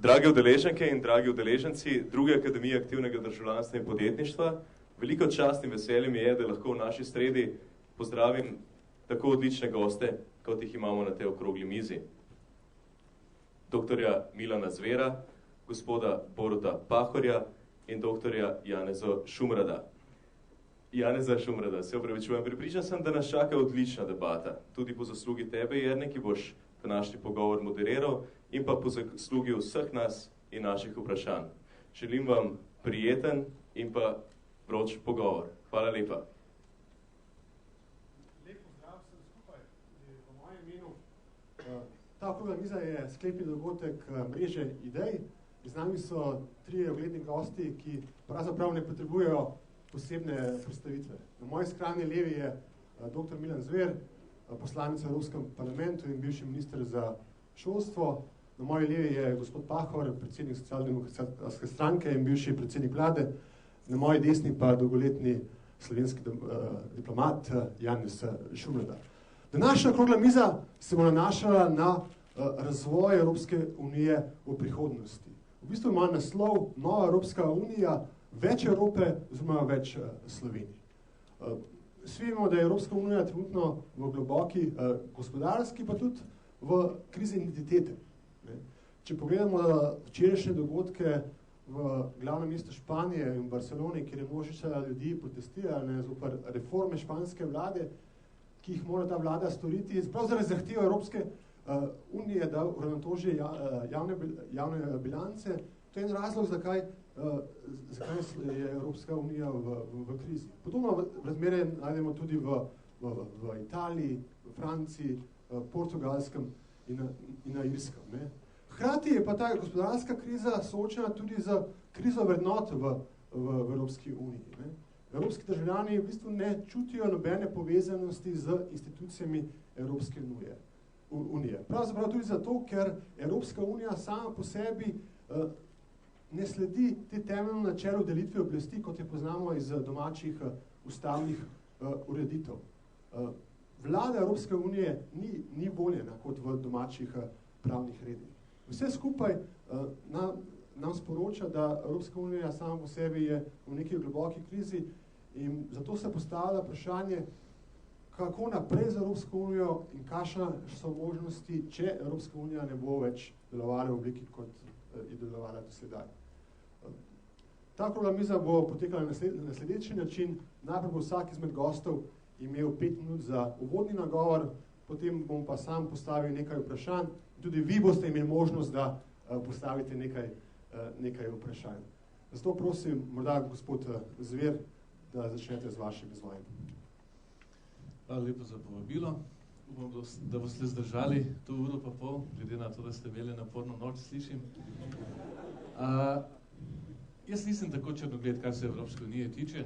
Drage udeleženke in dragi udeleženci druge Akademije aktivnega državljanstva in podjetništva, veliko čast in veselje mi je, da lahko v naši sredi pozdravim tako odlične goste, kot jih imamo na tej okrogli mizi. Doktorja Milana Zvera, gospoda Boruta Pahorja in doktorja Janeza Šumrada. Janeza Šumrada, se opravičujem, pripričan sem, da nas čaka odlična debata, tudi po zaslugi tebe, Jerne, ki boš današnji pogovor moderiral, in pa po zaslugi vseh nas in naših vprašanj. Želim vam prijeten in pa vroč pogovor. Hvala lepa. Lep pozdrav vsem skupaj, v mojem imenu. Ta okrogla miza je sklepni dogodek mreže idej. Z nami so trije ugledni gosti, ki pravzaprav ne potrebujejo posebne predstavitve. Na moji skrajni levi je dr. Milan Zver, poslanec v Evropskem parlamentu in bivši minister za šolstvo. Na moji levi je gospod Pahor, predsednik Socialdemokratske stranke in bivši predsednik vlade. Na moji desni pa dolgoletni slovenski diplomat Janez Šumrada. Današnja okrogla miza se bo nanašala na razvoj Evropske unije v prihodnosti. V bistvu ima naslov Nova Evropska unija, več Evrope oziroma več Slovenije. Vsi vemo, da je Evropska unija trenutno v globoki gospodarski, pa tudi v krizi identitete. Če pogledamo včerajšnje dogodke v glavnem mestu Španije in Barceloni, kjer je množica ljudi protestirala zoper reforme španske vlade, ki jih mora ta vlada storiti, prav zaradi zahteve Evropske unije, da uravnoteži javne bilance. To je en razlog, zakaj je Evropska unija v krizi. Podobno razmere najdemo tudi v Italiji, v Franciji, Portugalskem in na Irskem. Hkrati je pa ta gospodarska kriza soočena tudi z krizo vrednot v Evropski uniji. Evropski državljani v bistvu ne čutijo nobene povezanosti z institucijami Evropske unije. Pravzaprav tudi zato, ker Evropska unija sama po sebi ne sledi te temeljno načelu delitve oblasti, kot je poznamo iz domačih ustavnih ureditev. Vlada Evropske unije ni voljena kot v domačih pravnih redih. Vse skupaj nam sporoča, da Evropska unija sama po sebi je v neki globoki krizi in zato se postavlja vprašanje, kako naprej z Evropsko unijo in kakšne so možnosti, če Evropska unija ne bo več delovala v obliki, kot je delovala do sedaj. Ta okrogla miza bo potekala na sledeči način. Najprej bo vsak izmed gostov imel 5 minut za uvodni nagovor, potem bom pa sam postavil nekaj vprašanj. Tudi vi boste imeli možnost, da postavite nekaj vprašanj. Zato prosim, morda gospod Zver, da začnete z vašim izvajanjem. Hvala lepo za povabilo. Upam, da boste zdržali to uro pa pol, glede na to, da ste imeli naporno noč, slišim. Jaz nisem tako črnogled, kar se Evropske unije tiče,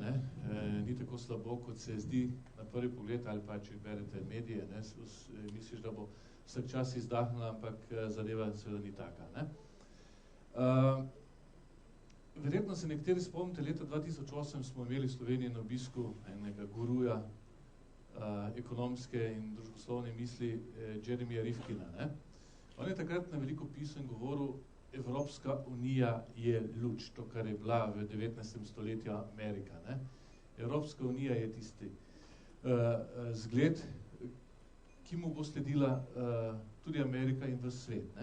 ni tako slabo, kot se zdi na prvi pogled, ali pa če berete medije, misliš, da bo vsak čas izdahnila, ampak zadeva seveda ni taka. Verjetno se nekateri spomnite, leta 2008 smo imeli v Sloveniji na obisku enega guruja ekonomske in družboslovne misli Jeremija Rifkina. On je takrat na veliko pisal in govoril, Evropska unija je luč, to, kar je bila v 19. stoletju Amerika. Evropska unija je tisti zgled, ki mu bo sledila tudi Amerika in v svet.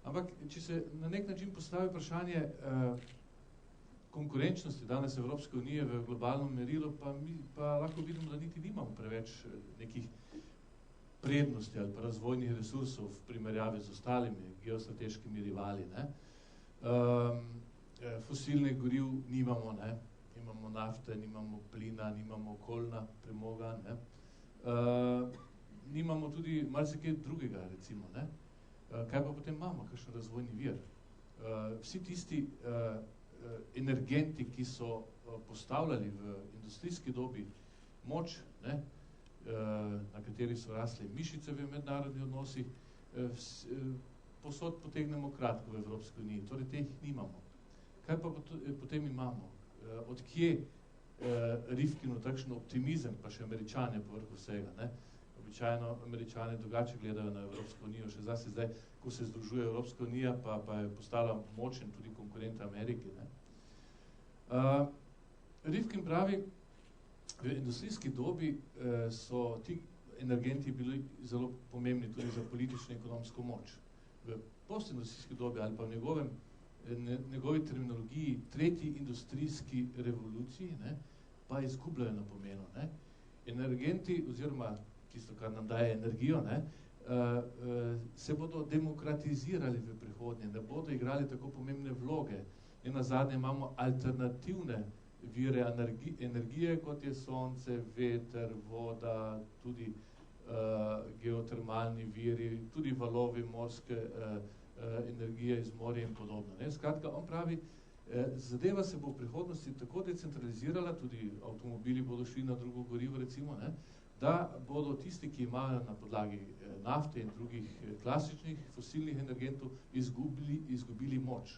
Ampak, če se na nek način postavi vprašanje konkurenčnosti danes Evropske unije v globalnem merilu, pa lahko vidimo, da niti nimamo preveč nekih prednosti ali pa razvojnih resursov v primerjavi z ostalimi geostrateškimi rivali. Fosilnih goriv nimamo, nimamo nafte, nimamo plina, nimamo okoljna premoga, nimamo tudi marsikaj drugega, recimo. Kaj pa potem imamo, kakšen razvojni vir? Vsi tisti energenti, ki so postavljali v industrijski dobi moč, na kateri so rasle mišice v mednarodnih odnosih, posod potegnemo kratko v Evropski uniji, torej teh nimamo. Kaj pa potem imamo? Odkje Rifkinu takšen optimizem, pa še Američane povrhu vsega? običajno Američani drugače gledajo na Evropsko unijo, še zlasti zdaj, ko se združuje Evropska unija, pa je postala močen tudi konkurent Amerike. Ne. Rifkin pravi, v industrijski dobi so ti energenti bili zelo pomembni tudi za politično in ekonomsko moč. V postindustrijski dobi ali pa v njegovi terminologiji tretji industrijski revoluciji, ne, pa izgubljajo na pomenu. Ne. Energenti, oziroma tisto, kar nam daje energijo, ne, se bodo demokratizirali v prihodnje, ne bodo igrali tako pomembne vloge. In nazadnje imamo alternativne vire energije, kot je sonce, veter, voda, tudi geotermalni viri, tudi valovi morske energije iz morja in podobno. Ne. Skratka, on pravi, zadeva se bo v prihodnosti tako decentralizirala, tudi avtomobili bodo šli na drugo gorivo, recimo, ne, da bodo tisti, ki imajo na podlagi nafte in drugih klasičnih fosilnih energentov izgubili moč.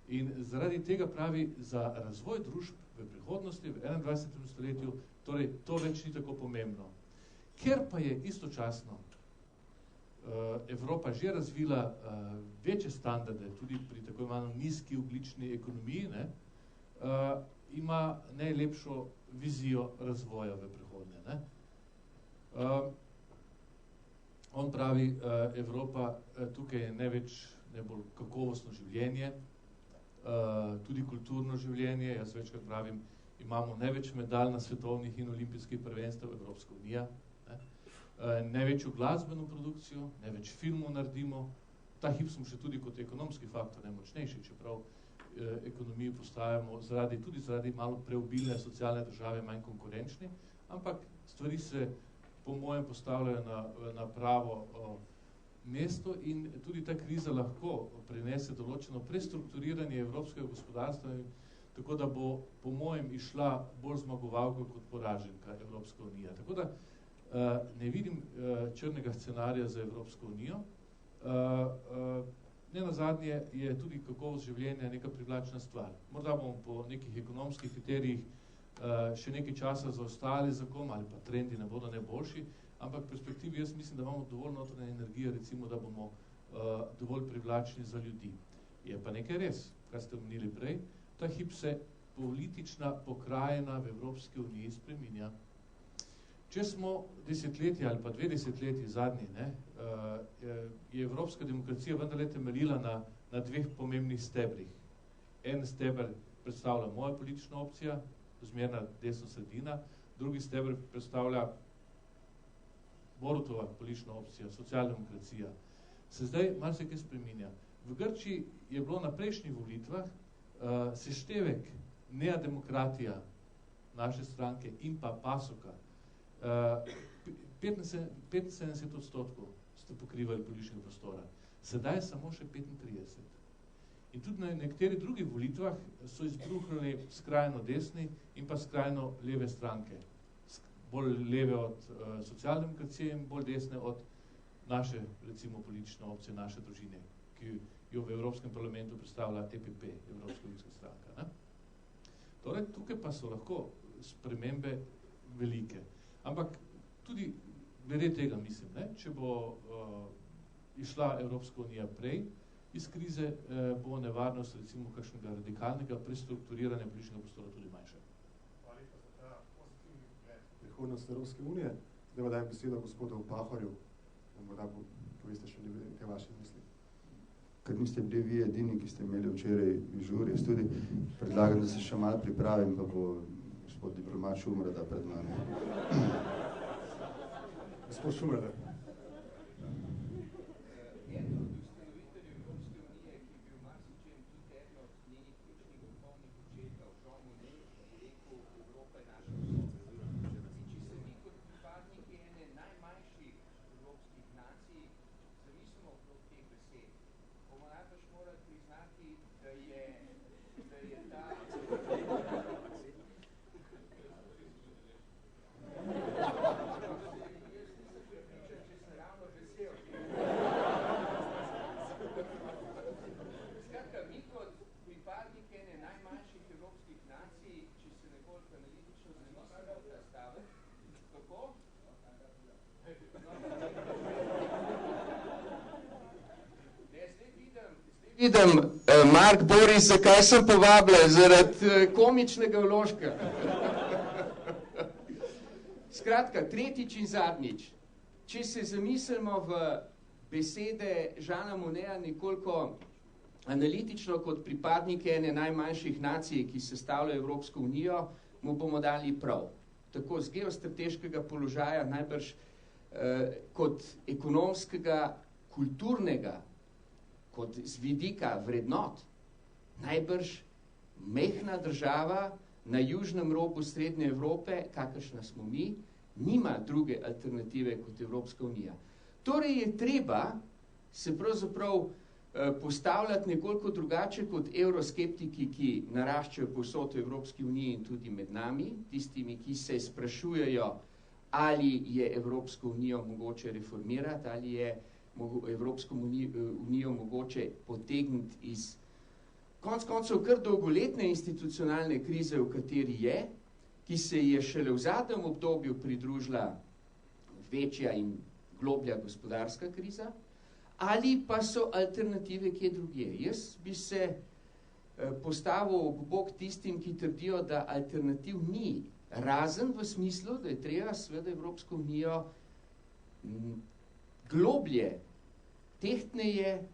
In zaradi tega pravi, za razvoj družb v prihodnosti, v 21. stoletju, torej to več ni tako pomembno. Ker pa je istočasno Evropa že razvila večje standarde, tudi pri tako imenovani nizki ogljični ekonomiji, ne, ima najlepšo vizijo razvoja v prihodnje. Ne. On pravi, Evropa tukaj je najbolj kakovostno življenje, tudi kulturno življenje, jaz večkrat pravim, imamo največ medalj na svetovnih in olimpijskih prvenstvih Evropska unija, ne? Največjo glasbeno produkcijo, največ filmov naredimo, ta hip smo še tudi kot ekonomski faktor najmočnejši, čeprav ekonomiji postajamo tudi zaradi malo preobilne socialne države manj konkurenčni, ampak stvari se po mojem postavljajo na pravo mesto in tudi ta kriza lahko prinese določeno prestrukturiranje evropskega gospodarstva, tako da bo po mojem išla bolj zmagovalka kot poraženka Evropska unija. Tako da ne vidim črnega scenarija za Evropsko unijo. Nenazadnje je tudi kakovost življenja neka privlačna stvar. Morda bomo po nekih ekonomskih kriterijih še nekaj časa zaostali za kom, ali pa trendi ne bodo najboljši, ampak v perspektivi jaz mislim, da imamo dovolj notranje energije, recimo, da bomo dovolj privlačni za ljudi. Je pa nekaj res, kar ste omenili prej, ta hip se politična pokrajina v Evropski uniji spreminja. Če smo desetletje ali pa 2 desetletji zadnji, ne, je evropska demokracija vendarle temeljila na 2 pomembnih stebrih. En steber predstavlja moja politična opcija, zmerna desna sredina, drugi steber predstavlja Borutova politična opcija, socialdemokracija. Se zdaj marsikaj spreminja. V Grčiji je bilo na prejšnjih volitvah seštevek Nea Demokratija naše stranke in pa Pasoka 75% ste pokrivali političnega prostora. Sedaj samo še 35%. In tudi na nekaterih drugih volitvah so izbruhnili skrajno desni in pa skrajno leve stranke. Bolj leve od socialdemokracije in bolj desne od naše, recimo, politične opcije, naše družine, ki jo v Evropskem parlamentu predstavlja EPP, Evropska ljudska stranka. Ne? Torej, tukaj pa so lahko spremembe velike. Ampak tudi glede tega mislim, ne? Če bo išla Evropska unija prej iz krize, bo nevarnost recimo kakšnega radikalnega prestrukturiranja političnega prostora tudi manjša. Hvala lepa za ta pozitivni pogled prihodnost Evropske unije. Zdaj pa dajem besedo gospodu Pahorju, da morda poveste še nekaj vaših misli. Ker niste bili vi edini, ki ste imeli včeraj žur, jaz tudi predlagam, da se še malo pripravim, pa bo gospod diplomat Šumrada pred mano. Gospod Šumrada. Vidim, Mark Boris, zakaj sem povabljen? Zaradi komičnega vložka. Skratka, tretjič in zadnjič. Če se zamislimo v besede Žana Moneta nekoliko analitično kot pripadnike ene najmanjših nacij, ki sestavljajo Evropsko unijo, mu bomo dali prav. Tako z geostrateškega položaja, najbrž kot ekonomskega, kulturnega, kot z vidika vrednot, najbrž mehna država na južnem robu Srednje Evrope, kakršna smo mi, nima druge alternative kot Evropska unija. Torej je treba se pravzaprav postavljati nekoliko drugače kot evroskeptiki, ki naraščajo povsod v Evropski uniji in tudi med nami, tistimi, ki se sprašujejo, ali je Evropsko unijo mogoče reformirati, ali je Evropsko unijo mogoče potegniti iz konec koncev kar dolgoletne institucionalne krize, v kateri je, ki se je šele v zadnjem obdobju pridružila večja in globlja gospodarska kriza, ali pa so alternative kje drugje. Jaz bi se postavil ob bok tistim, ki trdijo, da alternativ ni, razen v smislu, da je treba seveda Evropsko unijo globlje, tehtneje,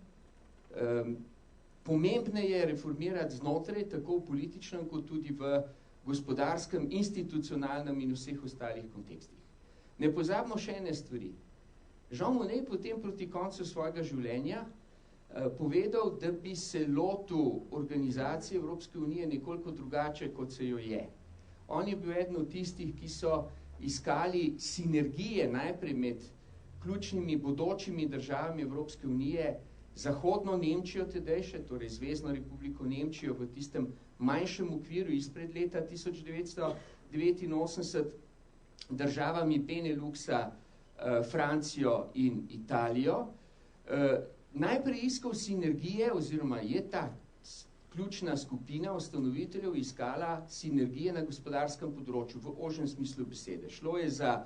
pomembneje reformirati znotraj, tako v političnem, kot tudi v gospodarskem, institucionalnem in vseh ostalih kontekstih. Ne pozabimo še ene stvari. Jean Monnet potem proti koncu svojega življenja povedal, da bi se lotil organizacije Evropske unije nekoliko drugače, kot se jo je. On je bil eden od tistih, ki so iskali sinergije najprej med ključnimi bodočimi državami Evropske unije, Zahodno Nemčijo tedajše, torej Zvezno republiko Nemčijo v tistem manjšem okviru izpred leta 1989, državami Beneluxa, Francijo in Italijo. Najprej iskal sinergije, oziroma je ta ključna skupina ustanoviteljev iskala sinergije na gospodarskem področju, v ožjem smislu besede. Šlo je za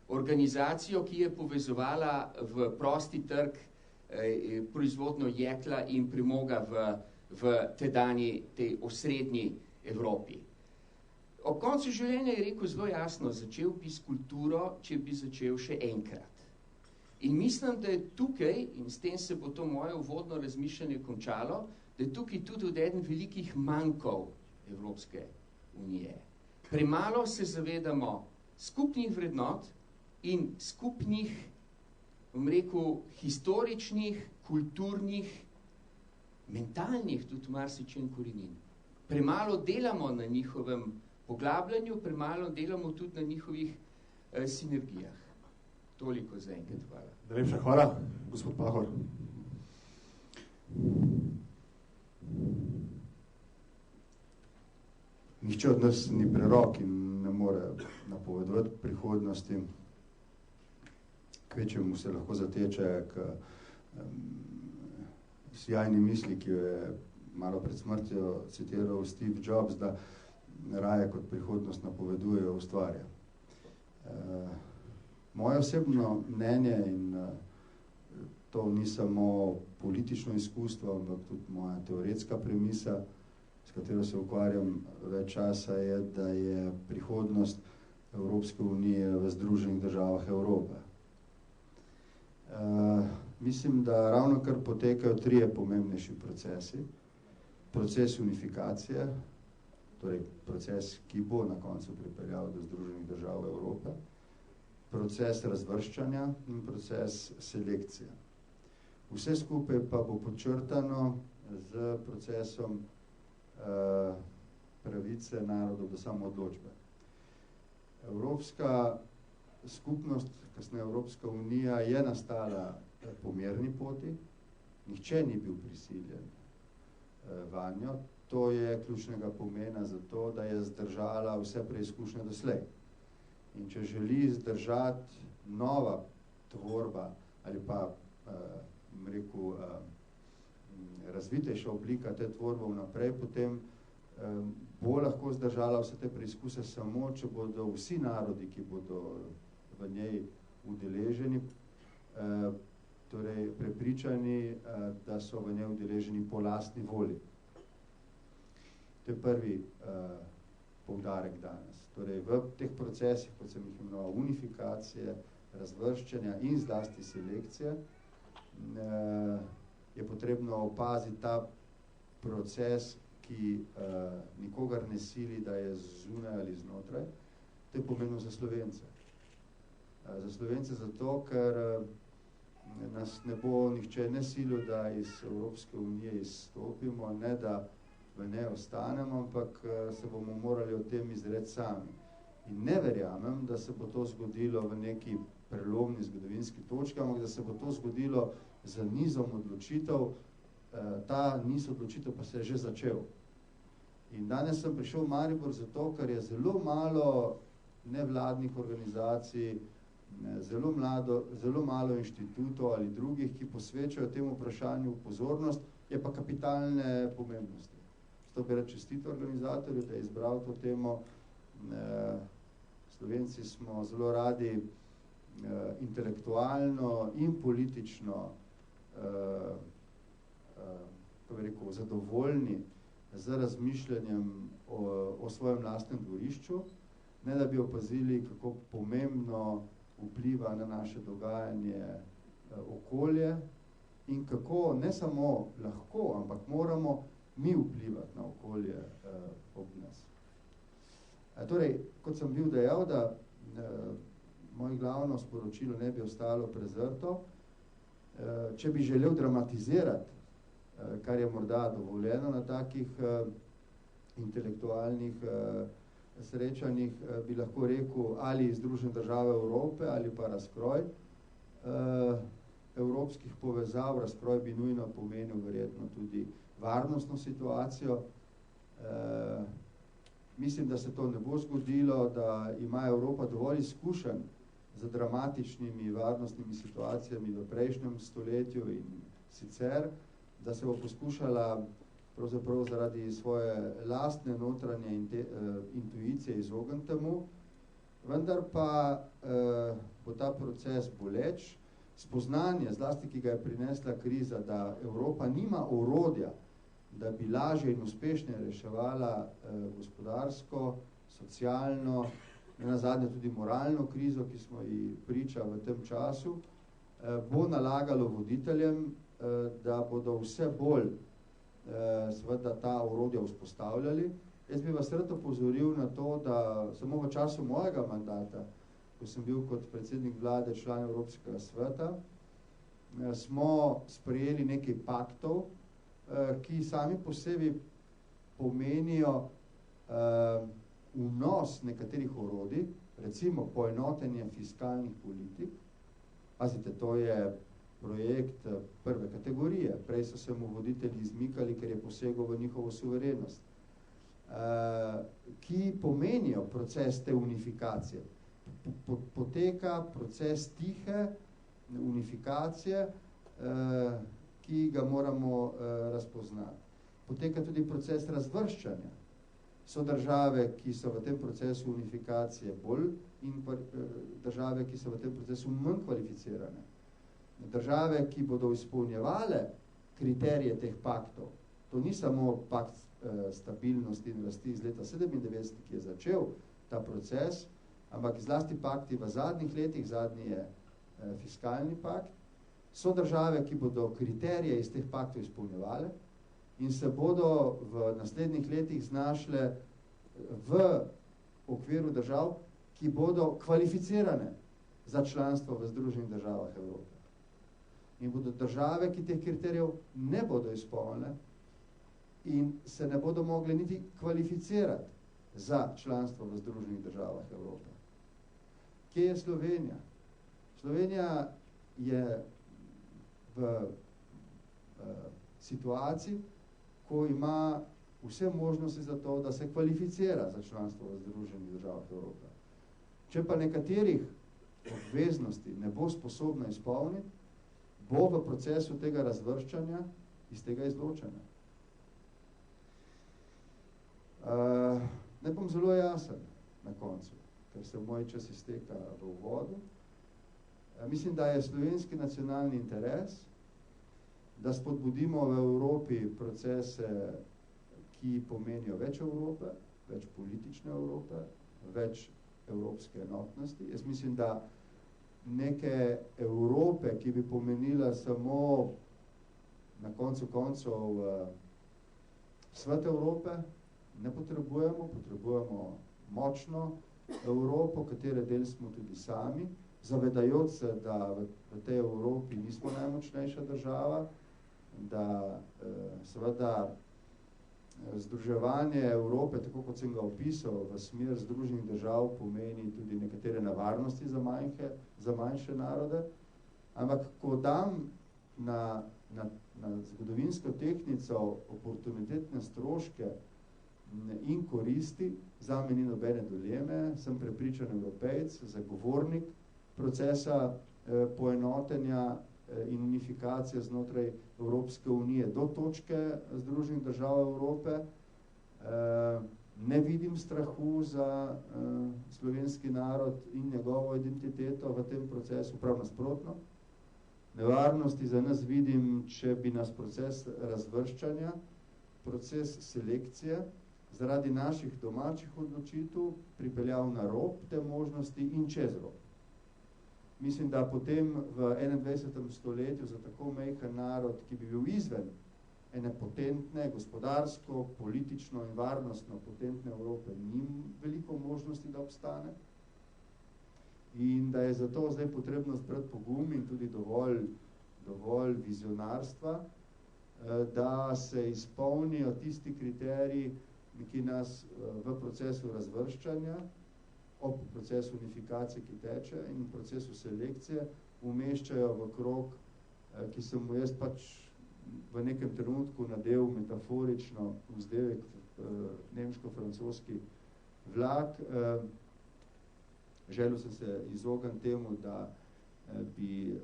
organizacijo, ki je povezovala v prosti trg proizvodnjo jekla in premoga v tedanji, tej osrednji Evropi. Ob koncu življenja je rekel zelo jasno, začel bi s kulturo, če bi začel še enkrat. In mislim, da je tukaj, in s tem se bo to moje uvodno razmišljanje končalo, da je tukaj tudi eden velikih mankov Evropske unije. Premalo se zavedamo skupnih vrednot in skupnih, bom rekel, historičnih, kulturnih, mentalnih, tudi marsičem korenin. Premalo delamo na njihovem poglabljanju, premalo delamo tudi na njihovih sinergijah. Toliko za enkrat, hvala. Najlepša hvala, gospod Pahor. Nihče od nas ni prerok in ne more napovedovati prihodnosti. Kvečemu se lahko zateče k sjajni misli, ki jo je malo pred smrtjo citiral Steve Jobs, da raje kot prihodnost napoveduje, ustvarja. Moje osebno mnenje, in to ni samo politično izkustvo, ampak tudi moja teoretska premisa, s katero se ukvarjam več časa, je, da je prihodnost Evropske unije v Združenih državah Evrope. Mislim, da ravno kar potekajo trije pomembnejši procesi. Proces unifikacije, torej proces, ki bo na koncu pripeljal do Združenih držav Evrope, proces razvrščanja in proces selekcije. Vse skupaj pa bo podčrtano z procesom pravice narodov do samoodločbe. Evropska skupnost, kasneje Evropska unija, je nastala po mirni poti, nihče ni bil prisiljen vanjo. To je ključnega pomena za to, da je zdržala vse preizkušnje doslej. In če želi zdržati nova tvorba ali pa razvitejša oblika te tvorbe vnaprej, potem bo lahko zdržala vse te preizkuse samo, če bodo vsi narodi, ki bodo v njej udeleženi, torej prepričani, da so v njej udeleženi po lastni volji. To je prvi poudarek danes. Torej v teh procesih, kot sem jih imenoval, unifikacije, razvrščanja in zlasti selekcije, je potrebno opaziti ta proces, ki nikogar ne sili, da je zunaj ali znotraj. To je pomembno za Slovence. Za Slovence zato, ker nas ne bo nihče ne silil, da iz Evropske unije izstopimo, ne da v ne ostanemo, ampak se bomo morali o tem izreči sami. In ne verjamem, da se bo to zgodilo v neki prelomni zgodovinski točki, ampak da se bo to zgodilo z nizom odločitev, ta niz odločitev pa se je že začel. In danes sem prišel v Maribor zato, ker je zelo malo nevladnih organizacij, zelo malo inštitutov ali drugih, ki posvečajo temu vprašanju pozornost, je pa kapitalne pomembnosti. Zato bi rad čestito organizatorju, da je izbral to temo. Slovenci smo zelo radi intelektualno in politično zadovoljni z razmišljanjem o svojem lastnem dvorišču, ne da bi opazili, kako pomembno vpliva na naše dogajanje okolje in kako ne samo lahko, ampak moramo mi vplivati na okolje ob nas. Torej, kot sem bil dejal, da moje glavno sporočilo ne bi ostalo prezrto, če bi želel dramatizirati, kar je morda dovoljeno na takih intelektualnih srečanjih, bi lahko rekel, ali Združene države Evrope ali pa razkroj evropskih povezav. Razkroj bi nujno pomenil verjetno tudi varnostno situacijo. Mislim, da se to ne bo zgodilo, da ima Evropa dovolj izkušenj z dramatičnimi varnostnimi situacijami v prejšnjem stoletju in sicer, da se bo poskušala pravzaprav zaradi svoje lastne notranje intuicije izogniti temu, vendar pa bo ta proces boleč. Spoznanje, zlasti ki ga je prinesla kriza, da Evropa nima orodja, da bi lažje in uspešno reševala gospodarsko, socialno, nenazadnje tudi moralno krizo, ki smo ji priča v tem času, bo nalagalo voditeljem, da bodo vse bolj seveda ta orodja vzpostavljali. Jaz bi vas rad opozoril na to, da samo v času mojega mandata, ko sem bil kot predsednik vlade član Evropskega sveta, smo sprejeli nekaj paktov, ki sami po sebi pomenijo vnos nekaterih orodij, recimo poenotenje fiskalnih politik. Pazite, to je projekt prve kategorije. Prej so se mu voditelji izmikali, ker je posegel v njihovo suverenost. Ki pomenijo proces te unifikacije. Poteka proces tihe unifikacije, ki ga moramo razpoznati. Poteka tudi proces razvrščanja. So države, ki so v tem procesu unifikacije bolj in države, ki so v tem procesu manj kvalificirane. Države, ki bodo izpolnjevale kriterije teh paktov, to ni samo pakt stabilnosti in rasti iz leta 97, ki je začel ta proces, ampak zlasti pakti v zadnjih letih, zadnji je fiskalni pakt, so države, ki bodo kriterije iz teh paktov izpolnjevale in se bodo v naslednjih letih znašle v okviru držav, ki bodo kvalificirane za članstvo v Združenih državah Evrope. In bodo države, ki teh kriterijev ne bodo izpolnile in se ne bodo mogli niti kvalificirati za članstvo v Združenih državah Evrope. Kje je Slovenija? Slovenija je v situaciji, ko ima vse možnosti za to, da se kvalificira za članstvo v Združenih državah Evrope. Če pa nekaterih obveznosti ne bo sposobna izpolniti, bo v procesu tega razvrščanja iz tega izločena. Ne bom zelo jasen na koncu, ker se moj čas izteka v uvodu. Mislim, da je slovenski nacionalni interes, da spodbudimo v Evropi procese, ki pomenijo več Evrope, več politične Evrope, več evropske enotnosti. Jaz mislim, da neke Evrope, ki bi pomenila samo na koncu koncev svet Evrope, ne potrebujemo, potrebujemo močno Evropo, katere del smo tudi sami, zavedajoč se, da v tej Evropi nismo najmočnejša država, da seveda združevanje Evrope, tako kot sem ga opisal, v smer Združenih držav pomeni tudi nekatere nevarnosti za manjše narode, ampak ko dam na zgodovinsko tehtnico oportunitetne stroške in koristi, zame ni nobene dileme, sem prepričan Evropejc, zagovornik procesa poenotenja in unifikacije znotraj Evropske unije do točke Združenih držav Evrope. Ne vidim strahu za slovenski narod in njegovo identiteto v tem procesu, prav nasprotno. Nevarnosti za nas vidim, če bi nas proces razvrščanja, proces selekcije zaradi naših domačih odločitev pripeljal na rob te možnosti in čez rob. Mislim, da potem v 21. stoletju za tako majhen narod, ki bi bil izven ene potentne, gospodarsko, politično in varnostno potentne Evrope, ni veliko možnosti, da obstane. In da je zato zdaj potrebno zbrati pogum in tudi dovolj vizionarstva, da se izpolnijo tisti kriteriji, ki nas v procesu razvrščanja, ob procesu unifikacije, ki teče, in procesu selekcije umeščajo v krog, ki sem mu jaz pač v nekem trenutku nadel metaforično vzdevek nemško-francoski vlak. Želel sem se izogniti temu, da bi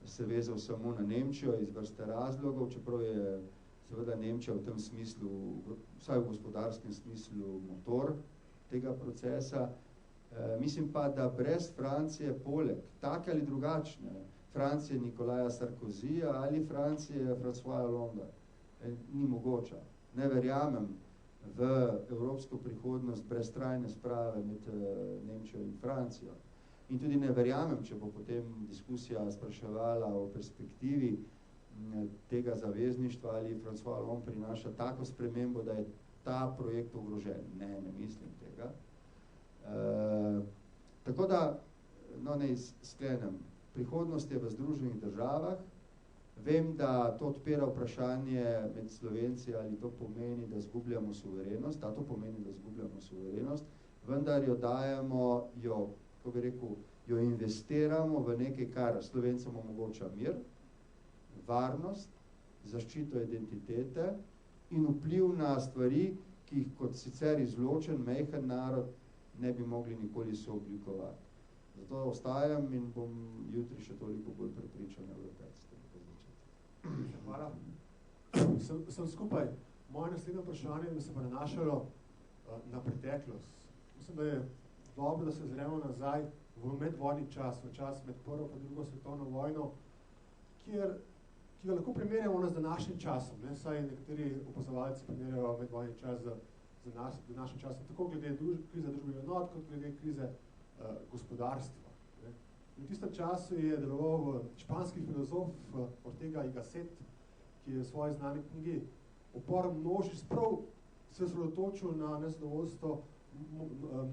se vezal samo na Nemčijo iz vrste razlogov, čeprav je seveda Nemčija v tem smislu, vsaj v gospodarskem smislu, motor tega procesa. Mislim pa, da brez Francije poleg, take ali drugačne, Francije Nikolaja Sarkozija ali Francije François Hollande, ni mogoča. Ne verjamem v evropsko prihodnost brez trajne sprave med Nemčijo in Francijo. In tudi ne verjamem, če bo potem diskusija spraševala o perspektivi tega zavezništva ali François Hollande prinaša tako spremembo, da je ta projekt ogrožen. Ne mislim tega. Tako da, ne sklenem, prihodnost je v Združenih državah. Vem, da to odpira vprašanje med Slovenci, ali to pomeni, da zgubljamo suverenost, da to pomeni, da zgubljamo suverenost, vendar jo dajemo, kako bi rekel, jo investiramo v nekaj, kar Slovencem omogoča mir, varnost, zaščito identitete in vpliv na stvari, ki jih kot sicer izločen, majhen narod ne bi mogli nikoli sooblikovati. Zato ostajam in bom jutri še toliko bolj prepričan Evropejc. Hvala. Sem skupaj. Moje naslednje vprašanje bi se pa nanašalo na preteklost. Mislim, da je dobro, da se zremo nazaj v medvojni čas, v čas med prvo pa drugo svetovno vojno, ki ga lahko primerjamo z današnjim časom. Saj nekateri opazovalci primerjajo medvojni čas z današnjim časom, tako glede krize družbenih enot, kot glede krize gospodarstva. V tistem času je deloval španski filozof Ortega y Gasset, ki je v svoji znani knjigi Upor množic prav se osredotočil na nezadovoljstvo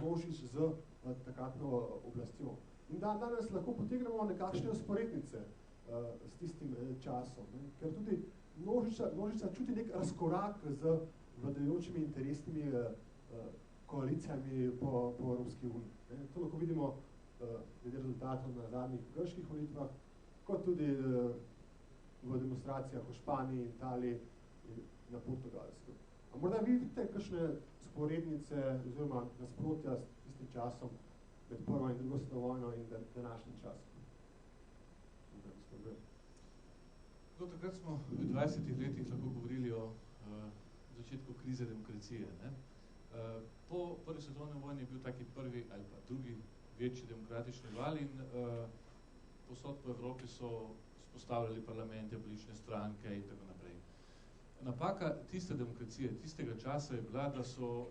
množic z takratno oblastjo. In danes lahko potegnemo nekakšne usporednice s tistim časom, ker tudi množica čuti nek razkorak z vladajočimi interesnimi koalicijami po Evropski uniji. To lahko vidimo glede rezultatov na zadnjih grških volitvah, kot tudi v demonstracijah v Španiji, Italiji in na Portugalsku. A morda vi vidite kakšne sporednice oziroma nasprotja s tistim časom med prvo in drugo svetovno vojno in današnjim časom? Do takrat smo v 20 letih lahko govorili o začetku krize demokracije. Po prvi svetovni vojni je bil taki prvi ali pa drugi večji demokratični val in posod po Evropi so spostavljali parlamente, politične stranke in tako naprej. Napaka tiste demokracije, tistega časa je bila, da so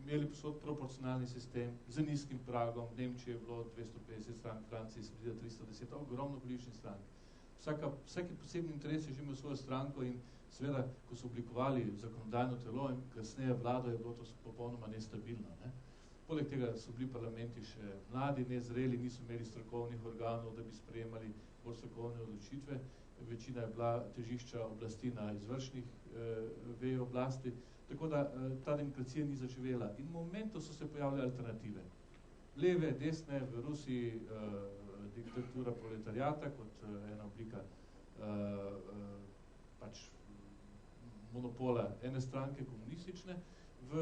imeli posod proporcionalni sistem z nizkim pragom. V Nemčiji je bilo 250 strank, v Franciji se pride 310, ogromno političnih strank. Vsaki posebni interes je že imel svojo stranko in seveda, ko so oblikovali zakonodajno telo in kasneje vlado, je bilo to popolnoma nestabilno. Ne? Poleg tega so bili parlamenti še mladi, nezreli, niso imeli strokovnih organov, da bi sprejemali bolj strokovne odločitve. Večina je bila težišča oblasti na izvršnih veji oblasti, tako da ta demokracija ni zaživela. In v momentu so se pojavile alternative. Leve, desne, v Rusiji diktatura proletariata kot ena oblika pač monopola ene stranke komunistične. V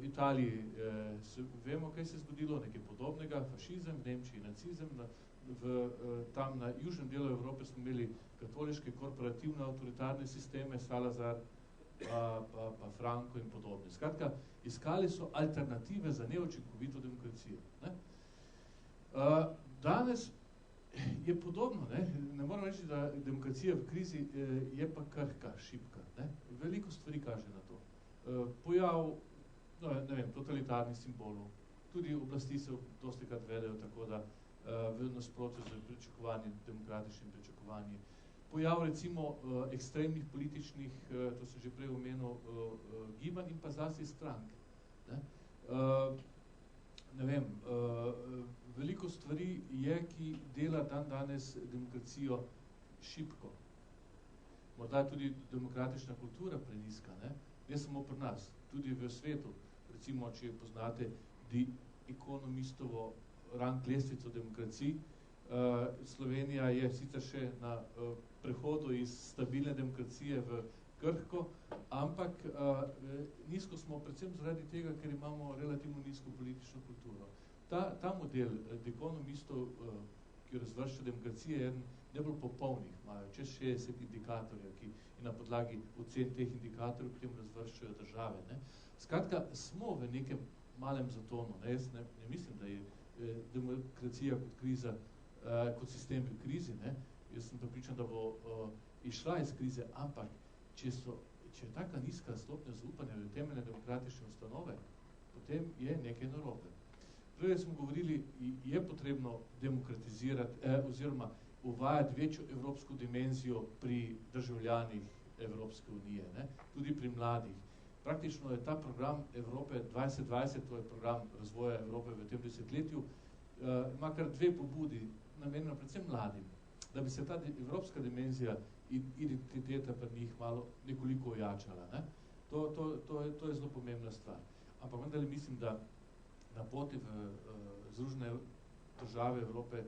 Italiji vemo, kaj se je zgodilo, nekaj podobnega, fašizem, v Nemčiji nacizem, tam na južnem delu Evrope smo imeli katoliške korporativne avtoritarne sisteme, Salazar, pa Franco in podobne. Skratka, iskali so alternative za neučinkovito demokracijo. Ne? Danes je podobno, ne moram reči, da demokracija v krizi je pa krhka, šibka. Ne? Veliko stvari kaže na to. Pojav, ne vem, totalitarnih simbolov, tudi oblasti se dostikrat vedejo tako, da v nasprotju z pričakovanji, demokratičnim pričakovanji. Pojav recimo ekstremnih političnih, to sem že prej omenil, gibanj in pa zlasti strank. Ne vem, veliko stvari je, ki dela danes demokracijo šibko. Morda je tudi demokratična kultura preniska, ne samo pri nas, tudi v svetu. Recimo, če poznate The Economistovo rang lestvico demokracij, Slovenija je sicer še na prehodu iz stabilne demokracije v krhko, ampak nizko smo predvsem zaradi tega, ker imamo relativno nizko politično kulturo. Ta model The Economistov, ki razvršča demokracije, je najbolj popolnih, imajo čez 60 indikatorjev, ki na podlagi ocen teh indikatorjev potem razvrščajo države. Ne? Skratka, smo v nekem malem zatonu. Ne? Jaz ne mislim, da je demokracija kot kriza, kot sistem v krizi. Ne? Jaz sem prepričan, da bo išla iz krize, ampak če je taka nizka stopnja zaupanja v temeljne demokratične ustanove, potem je nekaj narobe. Prej smo govorili, je potrebno demokratizirati oziroma uvajati večjo evropsko dimenzijo pri državljanih Evropske unije, ne? Tudi pri mladih. Praktično je ta program Evrope 2020, to je program razvoja Evrope v tem desetletju, ima kar dve pobudi, namenjena predvsem mladim, da bi se ta evropska dimenzija in identiteta pri njih malo nekoliko ojačala. Ne? To je zelo pomembna stvar. Ampak vendar mislim, da na poti v Združene države Evrope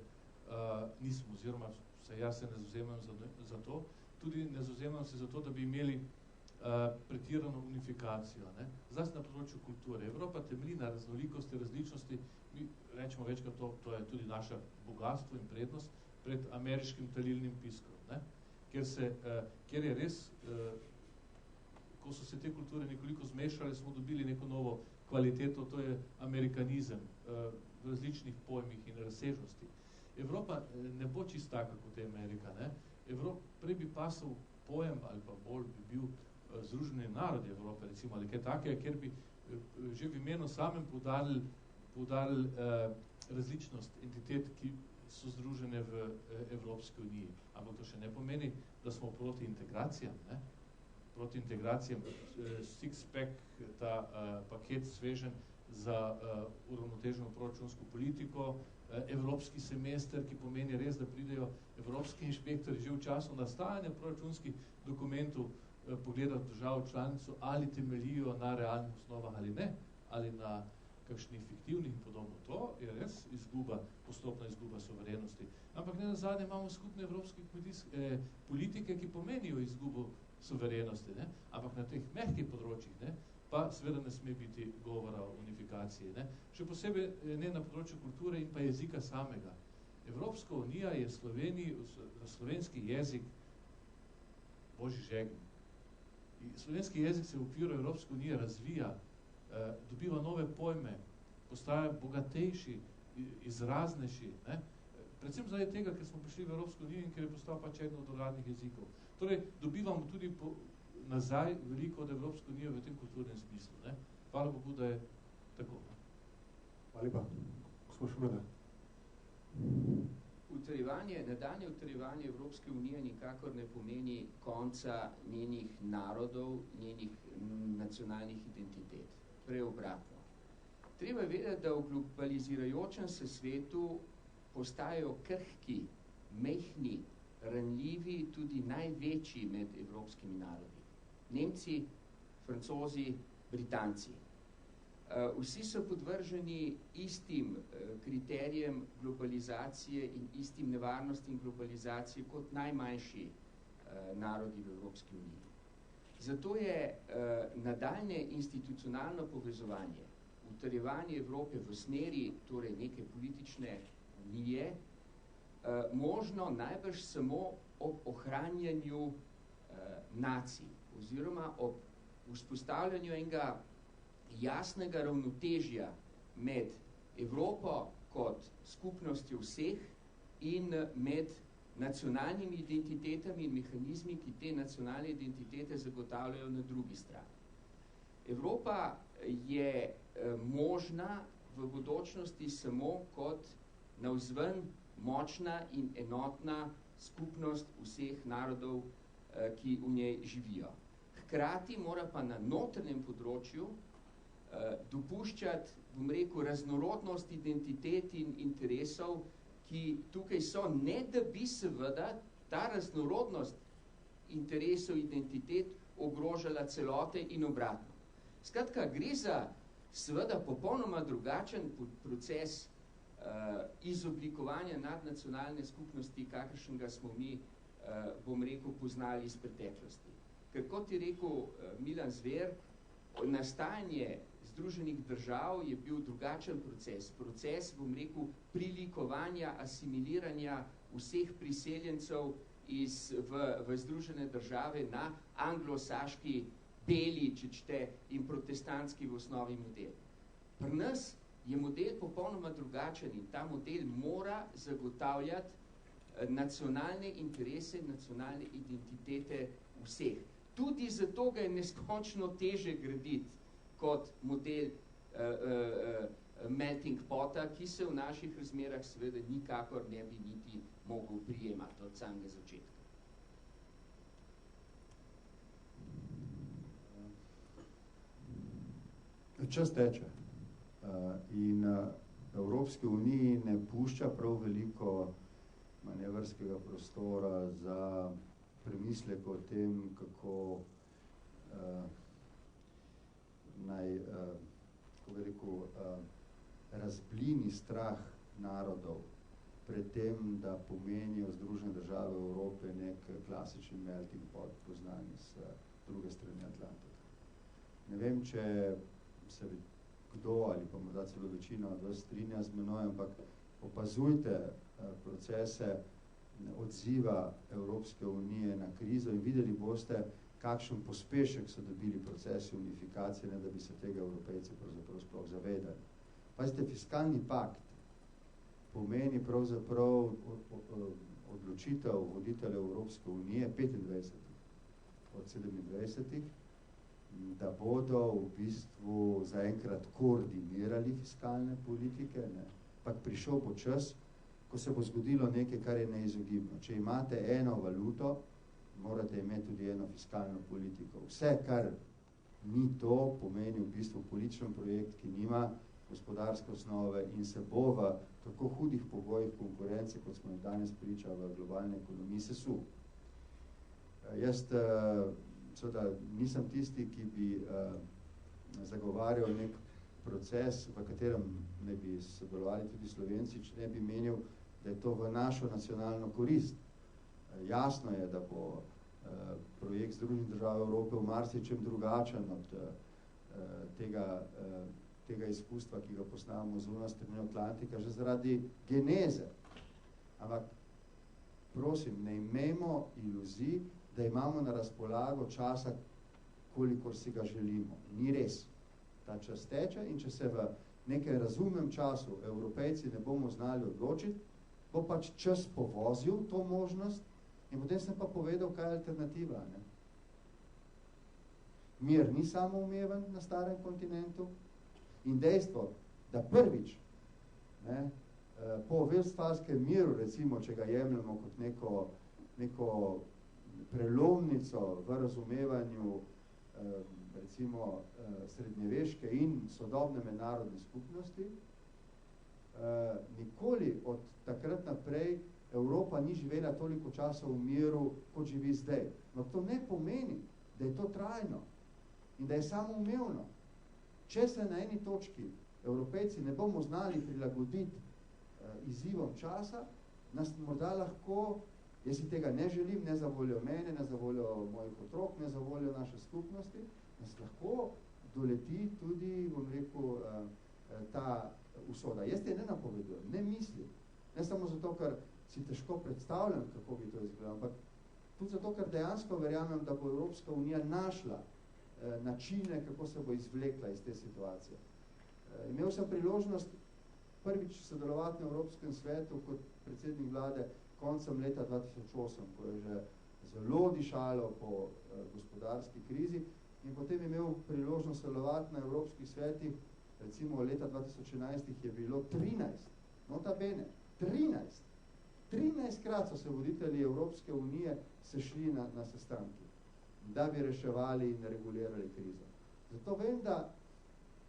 nismo, oziroma jaz se ne zavzemam za to, tudi ne zavzemam se za to, da bi imeli pretirano unifikacijo. Ne? Zlasti na področju kulture. Evropa temelji na raznolikosti, različnosti, mi rečemo večkrat, to je tudi naše bogatstvo in prednost pred ameriškim talilnim piskom. Ne? Kjer je res, ko so se te kulture nekoliko zmešale, smo dobili neko novo kvaliteto, to je amerikanizem v različnih pojmih in razsežnosti. Evropa ne bo čist taka kot je Amerika. Ne? Prej bi pasal pojem, ali pa bolj bi bil Združeni narodi Evrope, recimo, ali kaj takega, kjer bi že v imenu samem poudarili različnost entitet, ki so združene v Evropski uniji. Ampak to še ne pomeni, da smo proti integracijam. Ne? Proti integracijam, six-pack, ta paket svežen za uravnoteženo proračunsko politiko, evropski semester, ki pomeni res, da pridejo evropski inšpektori že v času nastajanja proračunskih dokumentov pogledati državo članico, ali temeljijo na realnih osnovah ali ne, ali na kakšnih fiktivnih in podobno. To je res postopna izguba suverenosti. Ampak ne nazadnje imamo skupne evropske politike, ki pomenijo izgubo suverenosti, ne? Ampak na teh mehkih področjih, ne? Pa seveda ne sme biti govora o unifikaciji. Ne? Še posebej ne na področju kulture in pa jezika samega. Evropska unija je slovenski jezik božji žegn. Slovenski jezik se v okviru Evropske unije razvija, dobiva nove pojme, postaja bogatejši izraznejši, ne? Predvsem zaradi tega, ker smo prišli v Evropsko unijo in ker je postal pač eden od uradnih jezikov. Torej, dobivamo tudi nazaj veliko od Evropske unije v tem kulturnem smislu. Ne? Hvala Bogu, da je tako. Hvala lepa. Gospod Šumrada. Nadaljnje utrjevanje Evropske unije nikakor ne pomeni konca njenih narodov, njenih nacionalnih identitet. Prej obratno. Treba je vedeti, da v globalizirajočem se svetu postajajo krhki, mehni, ranljivi, tudi največji med evropskimi narodi. Nemci, Francozi, Britanci. Vsi so podvrženi istim kriterijem globalizacije in istim nevarnostim globalizacije kot najmanjši narodi v Evropski uniji. Zato je nadaljnje institucionalno povezovanje, utrjevanje Evrope v smeri torej neke politične unije, možno najbrž samo ob ohranjanju nacij oziroma ob vzpostavljanju enega jasnega ravnotežja med Evropo kot skupnostjo vseh in med nacionalnimi identitetami in mehanizmi, ki te nacionalne identitete zagotavljajo na drugi strani. Evropa je možna v bodočnosti samo kot navzven močna in enotna skupnost vseh narodov, ki v njej živijo. Hkrati mora pa na notranjem področju dopuščati, bom rekel, raznorodnost identitet in interesov, ki tukaj so, ne da bi seveda ta raznorodnost interesov, identitet ogrožala celote in obratno. Skratka, gre za seveda popolnoma drugačen proces izoblikovanja nadnacionalne skupnosti, kakršnega smo mi, bom rekel, poznali iz preteklosti. Ker kot je rekel Milan Zver, nastajanje Združenih držav je bil drugačen proces, bom rekel, prilikovanja, asimiliranja vseh priseljencev v Združene države na anglosaški, beli, če čete, in protestantski v osnovi model. Pri nas je model popolnoma drugačen in ta model mora zagotavljati nacionalne interese, nacionalne identitete vseh. Tudi zato ga je neskončno teže graditi kot model melting pota, ki se v naših razmerah seveda nikakor ne bi niti mogel prijemati od samega začetka. Čas teče in Evropske uniji ne pušča prav veliko manevrskega prostora za premislek o tem, kako naj, kako bi rekel, razblini strah narodov pred tem, da pomenijo Združene države Evrope nek klasični melting pot, poznan iz druge strani Atlantika. Ne vem, če se kdo ali pa morda celo večina od vas strinja z menoj, ampak opazujte procese odziva Evropske unije na krizo in videli boste, kakšen pospešek so dobili procesi unifikacije, ne da bi se tega Evropejci pravzaprav sploh zavedali. Pazite, fiskalni pakt pomeni pravzaprav odločitev voditelja Evropske unije 25 od 27, da bodo v bistvu zaenkrat koordinirali fiskalne politike, ne? Pa prišel bo čas, ko se bo zgodilo nekaj, kar je neizogibno. Če imate eno valuto, morate imeti tudi eno fiskalno politiko. Vse, kar ni to, pomeni v bistvu političen projekt, ki nima gospodarske osnove in se bo v tako hudih pogojih konkurence, kot smo jih danes priča v globalni ekonomiji, sesul. Jaz seveda nisem tisti, ki bi zagovarjal nek proces, v katerem ne bi sodelovali tudi Slovenci, če ne bi menil, da je to v našo nacionalno korist. Jasno je, da bo projekt Združenih držav Evrope v marsičem drugačen od tega izkustva, ki ga poznamo zunaj strani Atlantika, že zaradi geneze. Ampak, prosim, ne imejmo iluzij, da imamo na razpolago časa, kolikor si ga želimo. Ni res. Ta čas teče in če se v nekaj razumnem času Evropejci ne bomo znali odločiti, bo pač čas povozil to možnost in potem sem pa povedal, kaj je alternativa. Ne? Mir ni samoumeven na starem kontinentu in dejstvo, da prvič ne, po Westfalskem miru, recimo, če ga jemljamo kot neko prelomnico v razumevanju recimo srednjeveške in sodobne mednarodne skupnosti, nikoli od takrat naprej Evropa ni živela toliko časa v miru, kot živi zdaj. No to ne pomeni, da je to trajno in da je samoumevno. Če se na eni točki Evropejci ne bomo znali prilagoditi izzivom časa, nas morda lahko, jaz si tega ne želim, ne za voljo mene, ne za voljo mojih otrok, ne za voljo naše skupnosti, nas lahko doleti tudi, bom rekel, ta usoda. Jaz te ne napovedujem, ne mislim. Ne samo zato, ker si težko predstavljam, kako bi to izgledalo, ampak tudi zato, ker dejansko verjamem, da bo Evropska unija našla načine, kako se bo izvlekla iz te situacije. Imel sem priložnost prvič sodelovati na Evropskem svetu kot predsednik vlade koncem leta 2008, ko je že zelo dišalo po gospodarski krizi in potem imel priložnost sodelovati na Evropskih svetih, recimo leta 2011 je bilo 13, nota bene, 13krat so se voditelji Evropske unije sešli na sestanki, da bi reševali in regulirali krizo. Zato vem, da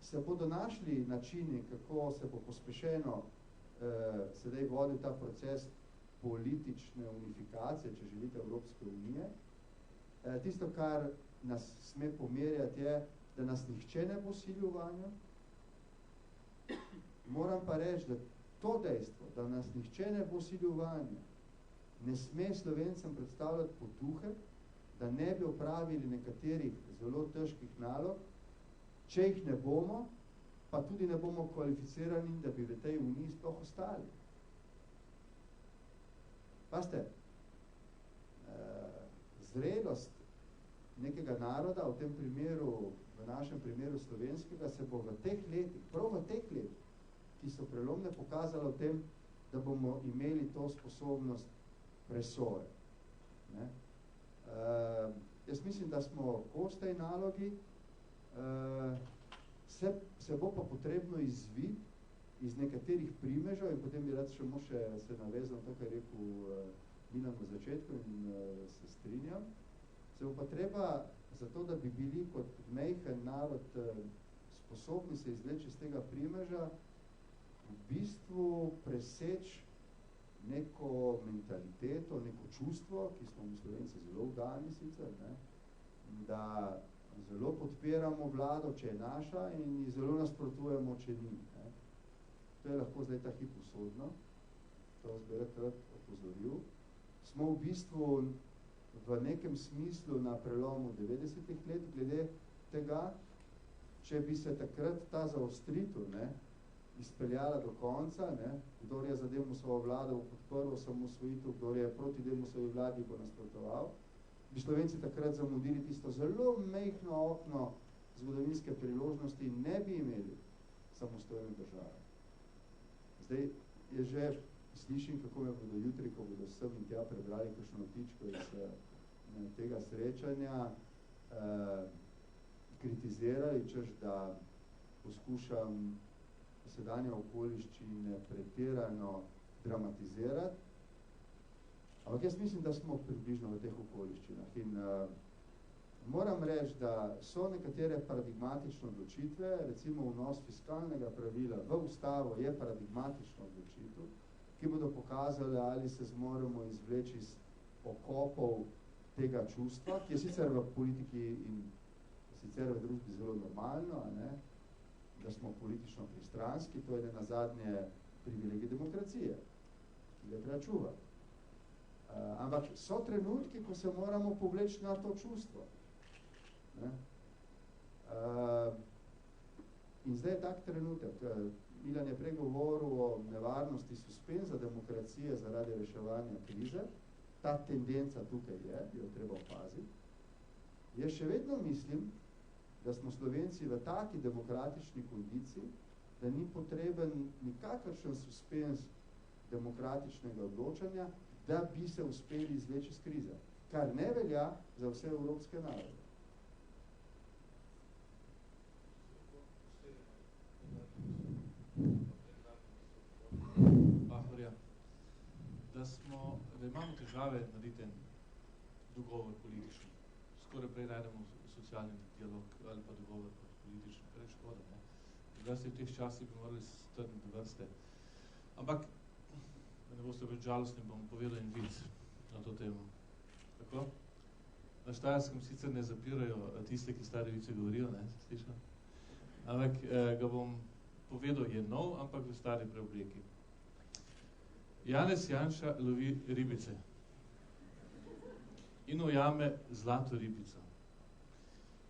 se bodo našli načini, kako se bo pospešeno sedaj vodil ta proces politične unifikacije, če želite, Evropske unije. Tisto, kar nas sme pomerjati, je, da nas nihče ne bo silil vanjo. Moram pa reči, da to dejstvo, da nas nihče ne bo silil vanjo, ne sme Slovencem predstavljati potuhe, da ne bi opravili nekaterih zelo težkih nalog, če jih ne bomo, pa tudi ne bomo kvalificirani, da bi v tej uniji sploh ostali. Paste, zrelost nekega naroda, v tem primeru, v našem primeru slovenskega, se bo v teh letih, prav v teh letih, ki so prelomne, pokazala v tem, da bomo imeli to sposobnost presoje. Ne? Jaz mislim, da smo kos tej nalogi, se bo pa potrebno izviti iz nekaterih primežov in potem bi rad še se navezal to, kar je rekel Milan na začetku in se strinjam. Se bo pa treba, zato da bi bili kot majhen narod sposobni se izvleči iz tega primeža, v bistvu preseči neko mentaliteto, neko čustvo, ki smo v Slovenci zelo vdani sicer, ne, da zelo podpiramo vlado, če je naša, in zelo nasprotujemo, če ni. Ne. To je lahko zdaj ta hip usodno, to vas bi rad opozoril. Smo v bistvu v nekem smislu na prelomu 90-ih let, glede tega, če bi se takrat ta zaostritev izpeljala do konca, kdor je za Demosovo vlado podprl osamosvojitev, kdor je proti Demosovi vladi bo nasprotoval, bi Slovenci takrat zamudili tisto zelo majhno okno zgodovinske priložnosti in ne bi imeli samostojne države. Zdaj je že, slišim, kako me bodo jutri, ko bodo sem in tja prebrali kakšno notičko iz tega srečanja, kritizirali, češ da poskušam sedanje okoliščine pretirano dramatizirati. Ampak jaz mislim, da smo približno v teh okoliščinah. In moram reči, da so nekatere paradigmatične odločitve, recimo vnos fiskalnega pravila v ustavo je paradigmatična odločitev, ki bodo pokazali, ali se zmoremo izvleči iz okopov tega čustva, ki je sicer v politiki in sicer v družbi zelo normalno, da smo politično pristranski, to je nenazadnje privilegij demokracije, ki ga treba čuvati. Ampak so trenutki, ko se moramo povleči na to čustvo. In zdaj je tak trenutek. Milan je pregovoril o nevarnosti suspenza demokracije zaradi reševanja krize. Ta tendenca tukaj je, jo treba opaziti. Jaz še vedno mislim, da smo Slovenci v taki demokratični kondiciji, da ni potreben nikakršen suspens demokratičnega odločanja, da bi se uspeli izvleči iz krize, kar ne velja za vse evropske narode. Pahorja, da imamo težave narediti en dogovor politični. Skoraj prej najdemo socialni dialog ali pa dogovor politični, prej škoda. Zdaj v teh časih bi morali strniti vrste. Ampak, da ne boste več žalostni, bom povedal en vic na to temo. Tako? Na Štajerskem sicer ne zapirajo tiste, ki stare vice govorijo, ne, se slišal? Ampak ga bom povedal, je nov, ampak v stari preobleki. Janez Janša lovi ribice in ujame zlato ribico.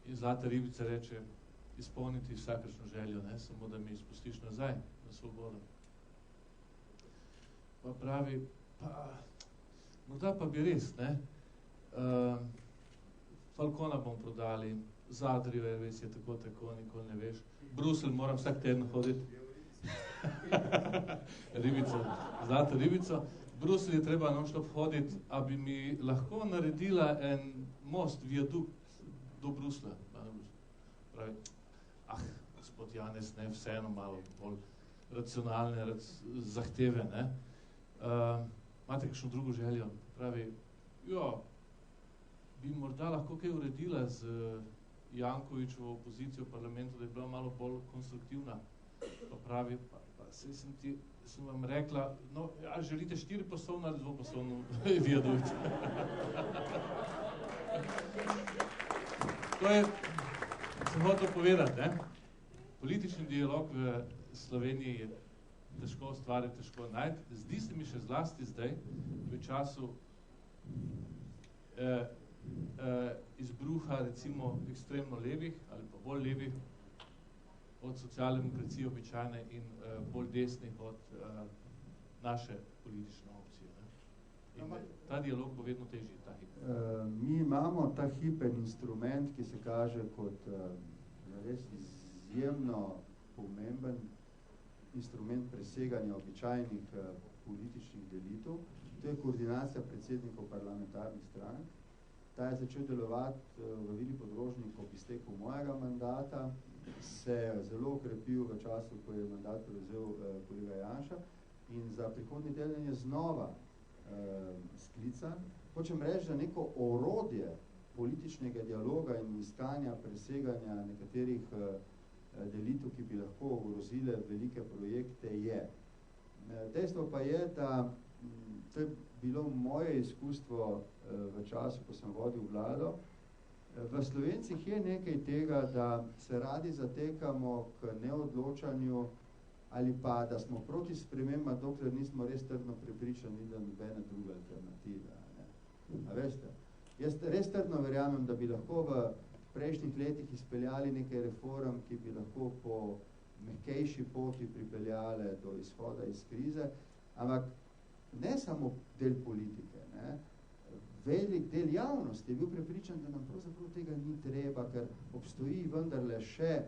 In zlata ribica reče, izpolniti vsakršno željo, ne, samo da mi izpustiš nazaj na svobodo. Pa pravi, morda pa bi res, ne, Falcona bom prodali, Zadrijo je, ves je tako, nikoli ne veš. Bruselj moram vsak teden hoditi. Ribico, zlato ribico. Bruselj je treba non-stop hoditi, a bi mi lahko naredila en most, viadukt do Brusla. Pravi, gospod Janez, ne, vseeno malo bolj racionalne zahteve, ne. Imate kakšno drugo željo? Pravi, bi morda lahko kaj uredila z Jankovičevo opozicijo v parlamentu, da je bila malo bolj konstruktivna. Pa pravi, sem vam rekla, no, želite 4-pasovno ali 2-pasovno viadukt? To je, sem hotel povedati, ne? Politični dialog v Sloveniji je težko ustvariti, težko najti. Zdi se mi še zlasti zdaj, v času izbruha recimo ekstremno levih ali pa bolj levih od socialdemokracije običajne in bolj desnih od naše politične opcije. Ne? In ta dialog bo vedno težji, ta hip. Mi imamo ta hipen instrument, ki se kaže kot res izjemno pomemben instrument preseganja običajnih političnih delitev. To je koordinacija predsednikov parlamentarnih strank. Ta je začel delovati v Vili Podrožnik ob izteku mojega mandata, se je zelo okrepil v času, ko je mandat prevzel kolega Janša in za prihodnji teden je znova sklican. Hočem reči, da neko orodje političnega dialoga in iskanja, preseganja nekaterih delitev, ki bi lahko ogrozile velike projekte, je. Dejstvo pa je, da to je bilo moje izkustvo v času, ko sem vodil vlado. V Slovencih je nekaj tega, da se radi zatekamo k neodločanju ali pa, da smo proti spremembam, dokler nismo res trdno prepričani, da nobene druge alternative. Ne? A veste? Jaz res trdno verjamem, da bi lahko v prejšnjih letih izpeljali nekaj reform, ki bi lahko po mehkejši poti pripeljale do izhoda iz krize, ampak ne samo del politike, ne? Velik del javnosti je bil prepričan, da nam pravzaprav tega ni treba, ker obstoji vendarle še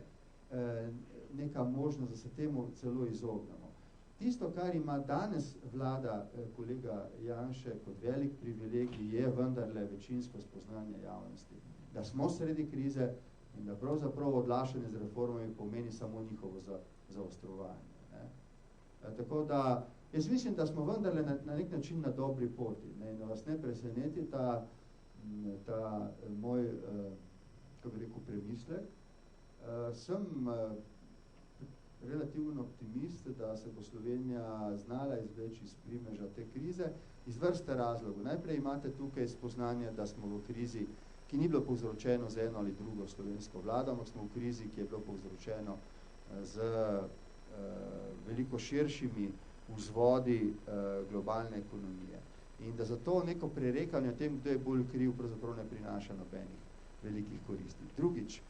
neka možnost, da se temu celo izognemo. Tisto, kar ima danes vlada kolega Janše kot velik privilegij, je vendarle večinsko spoznanje javnosti, da smo sredi krize in da pravzaprav odlašanje z reformami pomeni samo njihovo zaostrovanje. Ne? Tako da jaz mislim, da smo vendarle na nek način na dobri poti. Ne? In da vas ne preseneti ta moj, kako bi rekel, premislek. Sem relativno optimist, da se bo Slovenija znala izvleči iz primeža te krize iz vrste razlogov. Najprej imate tukaj spoznanje, da smo v krizi, ki ni bilo povzročeno z eno ali drugo slovensko vlado, ampak smo v krizi, ki je bilo povzročeno z veliko širšimi vzvodi globalne ekonomije. In da zato neko prerekanje o tem, kdo je bolj kriv, pravzaprav ne prinaša nobenih velikih koristi. Drugič,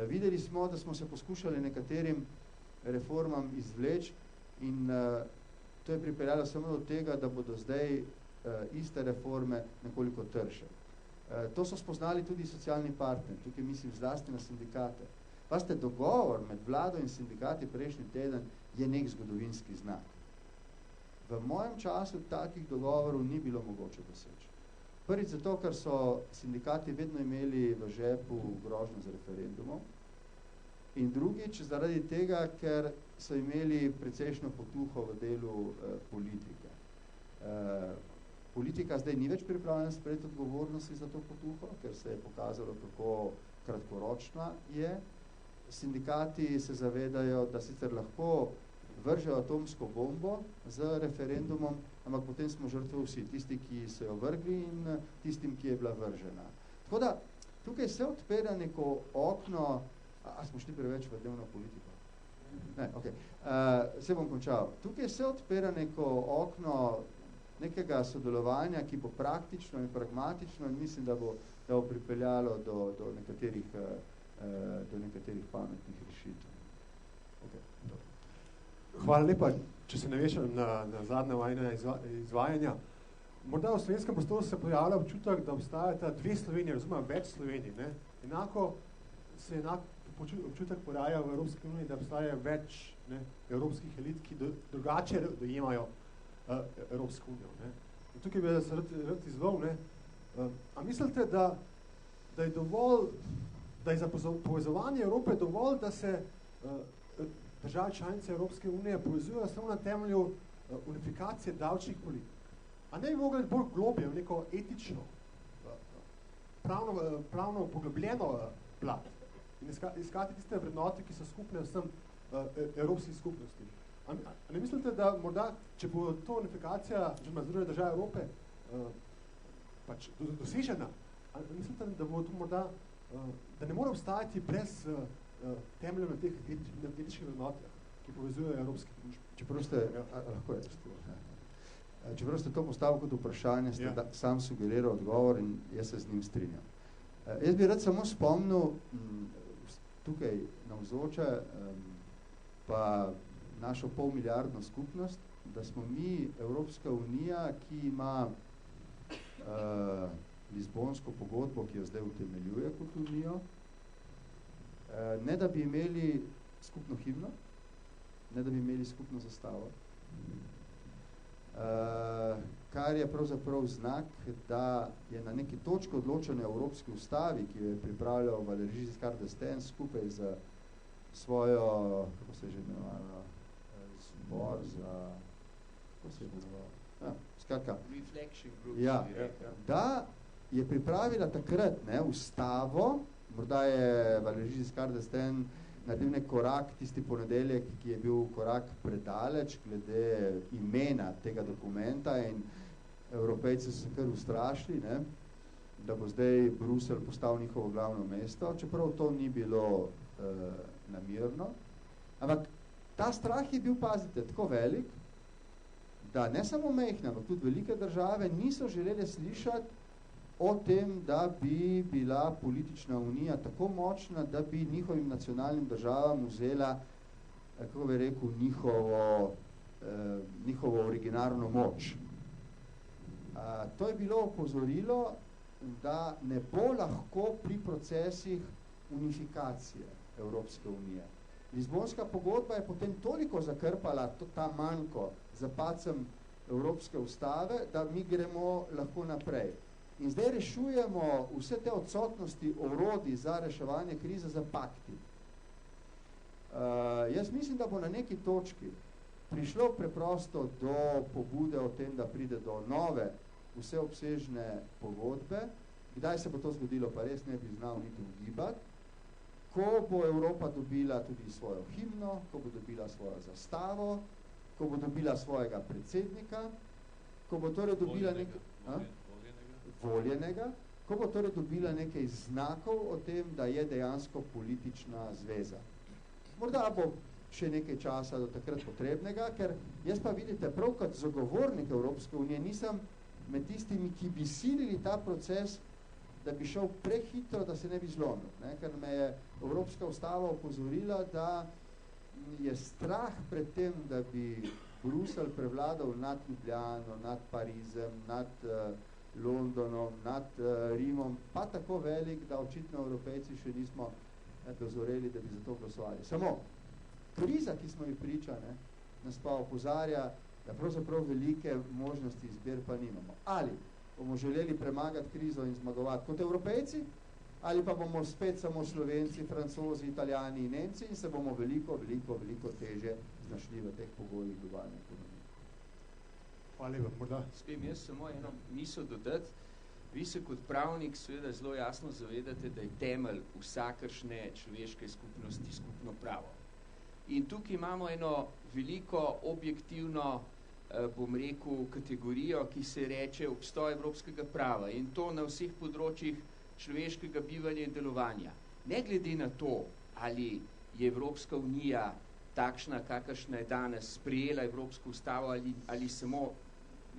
videli smo, da smo se poskušali nekaterim reformam izvleči in to je pripeljalo samo do tega, da bodo zdaj iste reforme nekoliko trše. To so spoznali tudi socialni partneri, tukaj mislim zlasti na sindikate. Pazite, dogovor med vlado in sindikati prejšnji teden je nek zgodovinski znak. V mojem času takih dogovorov ni bilo mogoče doseči. Prvič zato, ker so sindikati vedno imeli v žepu grožnjo z referendumom, in drugič zaradi tega, ker so imeli precejšno potuho v delu politike. Politika zdaj ni več pripravljena sprejeti odgovornosti za to potuho, ker se je pokazalo, kako kratkoročna je. Sindikati se zavedajo, da sicer lahko vržejo atomsko bombo z referendumom, ampak potem smo žrtve vsi, tisti, ki so jo vrgli in tistim, ki je bila vržena. Tako da, tukaj se odpira neko okno, a smo šli preveč v dnevno politiko? Ne, ok. Se bom končal. Tukaj se odpira neko okno nekega sodelovanja, ki bo praktično in pragmatično in mislim, da bo pripeljalo do nekaterih pametnih rešitev. Okay. Hvala lepa, če se navešam na zadnje vajne izvajanja. Morda v slovenskem prostoru se pojavlja občutek, da obstajata dve Slovenije, razumem, več Slovenij. Ne? Enako se občutek poraja v Evropski uniji, da obstaja več evropskih elit, ki drugače dojemajo Evropsko unijo. Ne? In tukaj bi se rad izval. A mislite, da je dovolj, da je za povezovanje Evrope dovolj, da se države članice Evropske unije povezujejo samo na temelju unifikacije davčnih politik? A ne bi mogli bolj globje v neko etično, pravno poglobljeno plat in iskati tiste vrednote, ki so skupne vsem evropskih skupnosti? A ne mislite, da morda, če bo to unifikacija Združene države Evrope pač dosežena, a ne mislite, da bo to morda, da ne more obstajati brez temeljev na teh etičnih vrednotah, ki povezujejo evropske družbe? Čeprav ste to postavili kot vprašanje, ste sam sugeriral odgovor in jaz se z njim strinjam. Jaz bi rad samo spomnil tukaj navzoče pa našo polmilijardno skupnost, da smo mi Evropska unija, ki ima Lizbonsko pogodbo, ki jo zdaj utemeljuje kot unijo, ne da bi imeli skupno himno, ne da bi imeli skupno zastavo, kar je pravzaprav znak, da je na neki točki odločanja Evropski ustavi, ki jo je pripravljal Valéry Giscard d'Estaing skupaj z svojo, kako se je že imenovalo, zbor za, kako se je imenovalo, skratka, da je pripravila takrat ustavo, morda je Valéry Giscard d'Estaing naredil nek korak, tisti ponedeljek, ki je bil korak predaleč glede imena tega dokumenta in Evropejci so se kar ustrašili, da bo zdaj Bruselj postal njihovo glavno mesto, čeprav to ni bilo namirno. Ampak ta strah je bil, pazite, tako velik, da ne samo mehne, ampak tudi velike države niso želeli slišati o tem, da bi bila politična unija tako močna, da bi njihovim nacionalnim državam vzela, kako bi rekel, njihovo originarno moč. To je bilo opozorilo, da ne bo lahko pri procesih unifikacije Evropske unije. Lizbonska pogodba je potem toliko zakrpala ta manjko za padcem Evropske ustave, da mi gremo lahko naprej. In zdaj rešujemo vse te odsotnosti orodij za reševanje krize za pakti. Jaz mislim, da bo na neki točki prišlo preprosto do pobude o tem, da pride do nove vseobsežne pogodbe. Kdaj se bo to zgodilo, pa res ne bi znal niti ugibati. Ko bo Evropa dobila tudi svojo himno, ko bo dobila svojo zastavo, ko bo dobila svojega predsednika, ko bo torej dobila voljenega, ko bo torej dobila nekaj znakov o tem, da je dejansko politična zveza. Morda bo še nekaj časa do takrat potrebnega, ker jaz pa vidite, prav kot zagovornik Evropske unije nisem med tistimi, ki bi silili ta proces, da bi šel prehitro, da se ne bi zlomil. Ker me je Evropska ustava opozorila, da je strah pred tem, da bi Bruselj prevladal nad Ljubljano, nad Parizem, nad Londonom, nad Rimom, pa tako velik, da očitno Evropejci še nismo dozoreli, da bi za to glasovali. Samo kriza, ki smo ji priča, nas pa opozarja, da pravzaprav velike možnosti izbir pa nimamo. Ali bomo želeli premagati krizo in zmagovati kot Evropejci, ali pa bomo spet samo Slovenci, Francozi, Italijani in Nemci in se bomo veliko teže znašli v teh pogojih globalne ekonomije. Hvala lepa, morda. Spem jaz samo eno misel dodati. Vi se kot pravnik seveda zelo jasno zavedate, da je temelj vsakršne človeške skupnosti skupno pravo. In tukaj imamo eno veliko objektivno, bom rekel, kategorijo, ki se reče obstoj evropskega prava in to na vseh področjih človeškega bivanja in delovanja. Ne glede na to, ali je Evropska unija takšna, kakršna je danes, sprejela Evropsko ustavo ali samo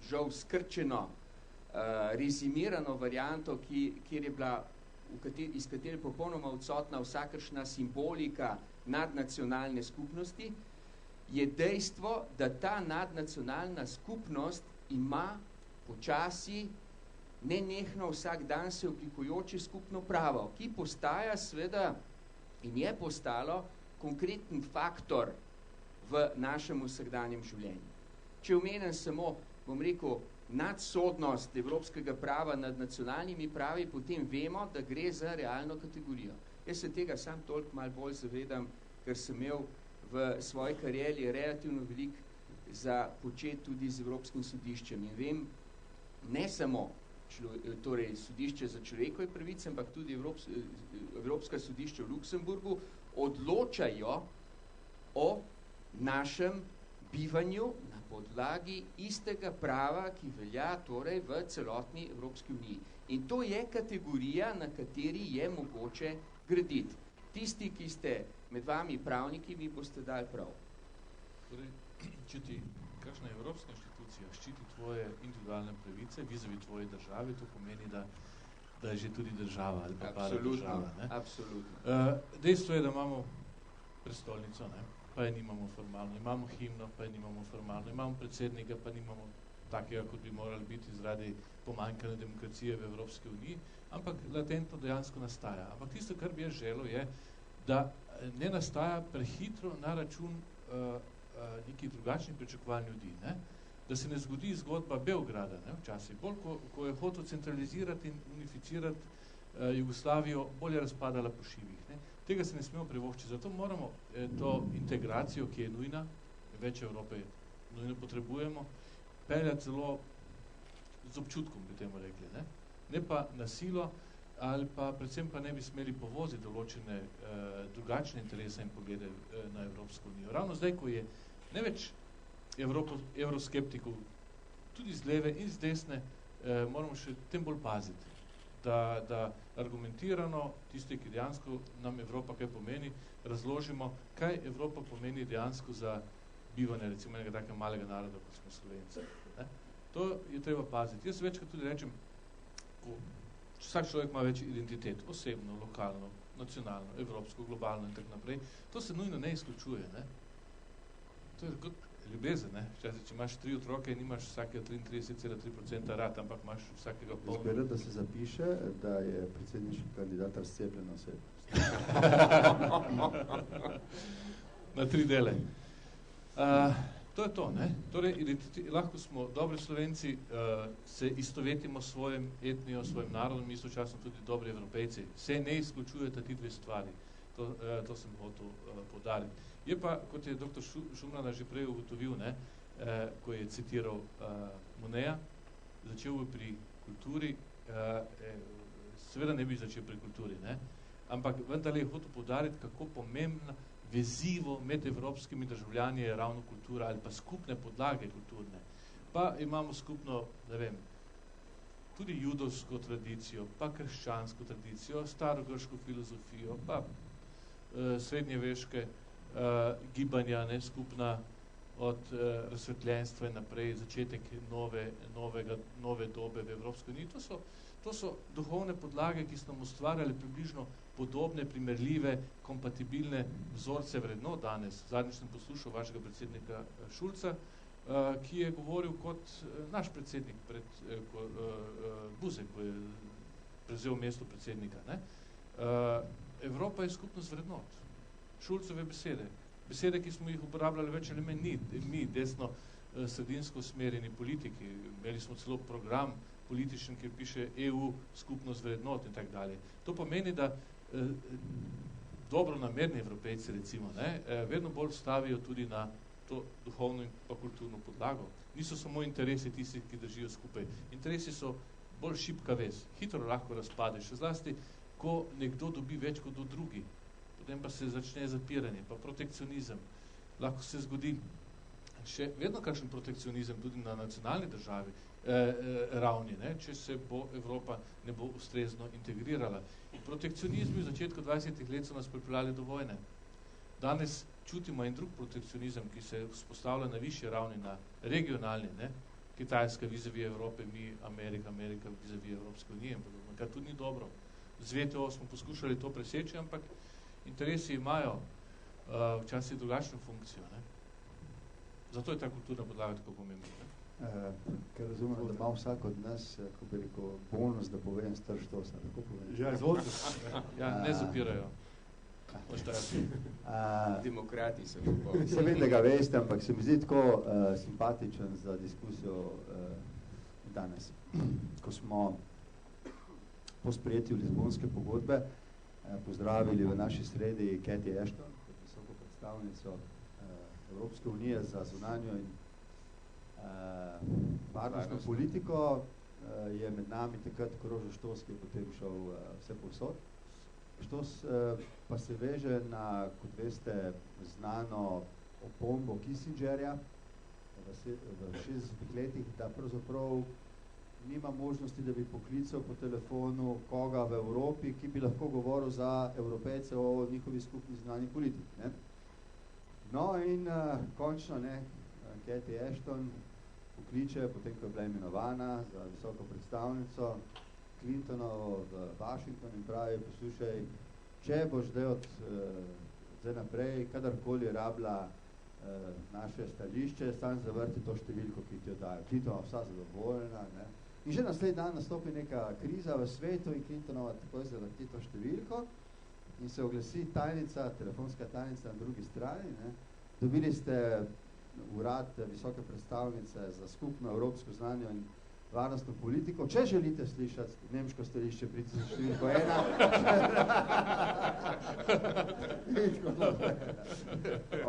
žal skrčeno, rezimirano varianto, kjer je bila, iz katere je popolnoma odsotna vsakršna simbolika nadnacionalne skupnosti, je dejstvo, da ta nadnacionalna skupnost ima počasi nenehno vsak dan se oblikujoče skupno pravo, ki postaja seveda in je postalo konkreten faktor v našem vsakdanjem življenju. Če omenim samo, bom rekel, nadsodnost evropskega prava nad nacionalnimi pravi, potem vemo, da gre za realno kategorijo. Jaz se tega sam toliko malo bolj zavedam, ker sem imel v svoji karieri relativno veliko za početi tudi z Evropskim sodiščem. In vem, ne samo torej sodišče za človekove pravice, ampak tudi Evropska sodišča v Luksemburgu odločajo o našem bivanju na podlagi istega prava, ki velja torej v celotni Evropski uniji. In to je kategorija, na kateri je mogoče graditi. Tisti, ki ste med vami pravniki, mi boste dali prav. Torej, če ti kakšna evropska inštitucija ščiti tvoje individualne pravice vizavi tvoje države, to pomeni, da je že tudi država ali pa država. Absolutno. Dejstvo je, da imamo prestolnico, pa je nimamo formalno, imamo himno, pa je nimamo formalno, imamo predsednika, pa nimamo takega, kot bi morali biti zaradi pomanjkanja demokracije v Evropski uniji, ampak latentno dejansko nastaja. Ampak tisto, kar bi jaz želel, je, da ne nastaja prehitro na račun nekih drugačnih pričakovanj ljudi, da se ne zgodi zgodba Beograda, včasih. Bolj, ko je hotel centralizirati in unificirati Jugoslavijo, bolj je razpadala po šivih. Tega se ne smemo privoščiti, zato moramo to integracijo, ki je nujna, več Evrope nujno potrebujemo, peljati zelo z občutkom, bi temu rekli, ne pa na silo, ali pa predvsem pa ne bi smeli povoziti določene drugačne interese in poglede na Evropsko unijo. Ravno zdaj, ko je ne več evroskeptikov, tudi z leve in z desne, moramo še tem bolj paziti, da argumentirano tiste, ki dejansko nam Evropa kaj pomeni, razložimo, kaj Evropa pomeni dejansko za bivanje, recimo enega takega malega naroda, kot smo Slovenci. To je treba paziti. Jaz večkrat tudi rečem, vsak človek ima več identitet, osebno, lokalno, nacionalno, evropsko, globalno in tako naprej. To se nujno ne izključuje. To je kot ljubezen. Včasih, če imaš 3 otroke, nimaš vsakega 33,3% rad, ampak imaš vsakega polno. Zgleda, da se zapiše, da je predsedniški kandidat razcepljen oseb. Na 3 dele. To je to, Torej, lahko smo dobri Slovenci, se istovetimo s svojim etnijo, svojim narodom, istočasno tudi dobri Evropejci. Se ne izključujete ti dve stvari. To sem hotel poudariti. Je pa, kot je dr. Šumrada že prej ugotovil, ko je citiral Moneja, začel bi pri kulturi, seveda ne bi začel pri kulturi, ampak vendar je hotel poudariti, kako pomembna vezivo med evropskimi državljani je ravno kultura ali pa skupne podlage kulturne. Pa imamo skupno, ne vem, tudi judovsko tradicijo, pa krščansko tradicijo, starogrško filozofijo, pa srednjeveške gibanja, skupna od razsvetljenstva in naprej, začetek nove dobe v Evropski uniji. To so duhovne podlage, ki so nam ustvarjali približno podobne, primerljive, kompatibilne vzorce vrednot danes. Zadnjič sem poslušal vašega predsednika Šulca, ki je govoril kot naš predsednik Buzek, ko je prevzel mesto predsednika. Evropa je skupnost vrednot. Šulcove besede. Besede, ki smo jih uporabljali več ali manj mi desno sredinsko usmerjeni politiki. Imeli smo celo program političen, ki piše EU, skupnost vrednot in tak dalje. To pomeni, da dobronamerni Evropejci, recimo, vedno bolj stavijo tudi na to duhovno in pa kulturno podlago. Niso samo interesi tisti, ki držijo skupaj. Interesi so bolj šibka vez. Hitro lahko razpade, še zlasti, ko nekdo dobi več kot do drugi. Potem pa se začne zapiranje, pa protekcionizem. Lahko se zgodi še vedno kakšen protekcionizem tudi na nacionalni državi ravni, če se bo Evropa ne bo ustrezno integrirala. In protekcionizmi v začetku 20 let so nas pripeljali do vojne. Danes čutimo en drug protekcionizem, ki se vzpostavlja na višji ravni, na regionalni, Kitajska vizavi Evrope, mi Amerika vizavi Evropske unije, kar tudi ni dobro. Z VTO smo poskušali to preseči, ampak interesi imajo včasih drugačno funkcijo. Zato je ta kulturna podlaga tako pomembna. Ker razumem, da ima vsak od nas, ko bi rekel, bonus, da povem strž to, se tako povem. Že izvolite. Ja, ne zapirajo. Demokrati so tako. Se vem, da ga veste, ampak se mi zdi tako simpatičen za diskusijo danes. Ko smo po sprejetju Lizbonske pogodbe pozdravili v naši sredi Cathy Ashton, kot visoko predstavnico Evropske unije za zunanjo in varnostno politiko, je med nami takrat krožil Štos, ki je potem šel vse povsod. Štos pa se veže na, kot veste, znano opombo Kissingerja v 60 letih, da pravzaprav nima možnosti, da bi poklical po telefonu koga v Evropi, ki bi lahko govoril za Evropejce o njihovi skupni zunanji politiki. No in končno, Cathy Ashton pokliče, potem ko je bila imenovana za visoko predstavnico Clintonovo v Washington in pravi, poslušaj, če boš zdaj naprej, kadarkoli rabila naše stališče, sam zavrti to številko, ki ti jo dajo. Clintonova vsa zadovoljna. In že naslednji dan nastopi neka kriza v svetu in Clintonova takoj zavrti to številko in se oglasi tajnica, telefonska tajnica na drugi strani. Dobili ste urad visoke predstavnice za skupno evropsko znanje in varnostno politiko. Če želite slišati nemško stališče, pridite za številko 1.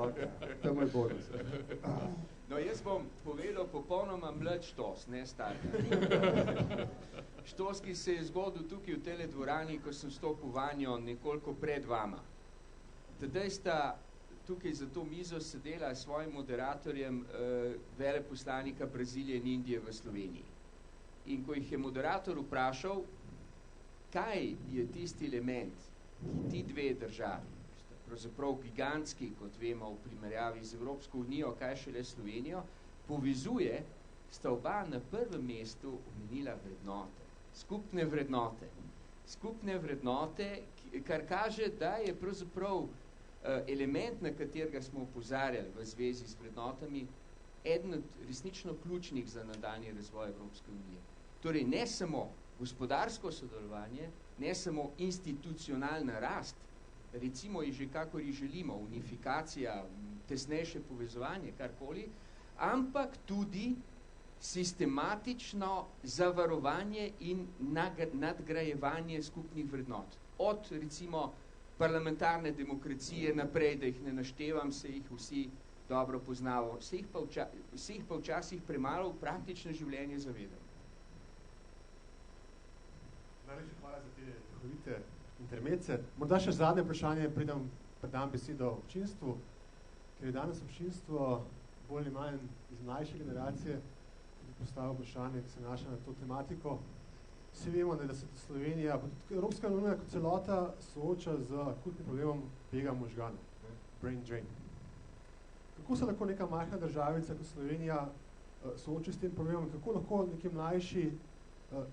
Okay. To je moj bonus. No, jaz bom povedal popolnoma mlad Štos, ne star. Štos, ki se je zgodil tukaj v tele dvorani, ko sem stopil vanjo nekoliko pred vama. Tedaj sta tukaj za to mizo sedela s svojim moderatorjem veleposlanika Brazilije in Indije v Sloveniji. In ko jih je moderator vprašal, kaj je tisti element, ki ti dve državi, pravzaprav gigantski, kot vemo, v primerjavi z Evropsko unijo, kaj šele Slovenijo, povezuje, sta oba na prvem mestu omenila vrednote. Skupne vrednote. Skupne vrednote, kar kaže, da je pravzaprav element, na katerega smo opozarjali v zvezi s vrednotami, eden od resnično ključnih za nadaljnji razvoj Evropske unije. Torej, ne samo gospodarsko sodelovanje, ne samo institucionalna rast, recimo je že kakor ji želimo, unifikacija, tesnejše povezovanje, karkoli, ampak tudi sistematično zavarovanje in nadgrajevanje skupnih vrednot. Od, recimo, parlamentarne demokracije naprej, da jih ne naštevam, se jih vsi dobro poznamo, se jih pa včasih premalo v praktično življenje zavedamo. Najlepša hvala za te duhovite intermece. Morda še zadnje vprašanje, predam besedo občinstvu, ker je danes občinstvo bolj ali manj iz mlajše generacije, ki postavlja vprašanje, ki se naša na to tematiko. Vsi vemo, da se Slovenija, Evropska unija kot celota sooča z akutnim problemom bega možganov, brain drain. Kako se lahko neka majhna državica kot Slovenija sooči s tem problemom? Kako lahko neki mlajši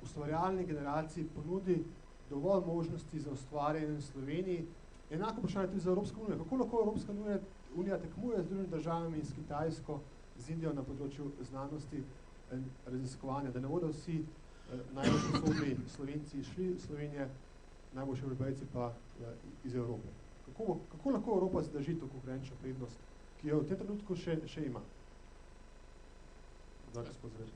ustvarjalni generaciji ponudi dovolj možnosti za ustvarjanje v Sloveniji? Enako vprašanje tudi za Evropsko unijo. Kako lahko Evropska unija tekmuje z drugimi državami, s Kitajsko, z Indijo na področju znanosti in raziskovanja, da ne bodo vsi najbolj sposobni Slovenci šli v Slovenije najboljši Evropejci pa iz Evrope. Kako lahko Evropa zdrži to konkurenčno prednost, ki jo v tem trenutku še ima? Da, gospod Zver.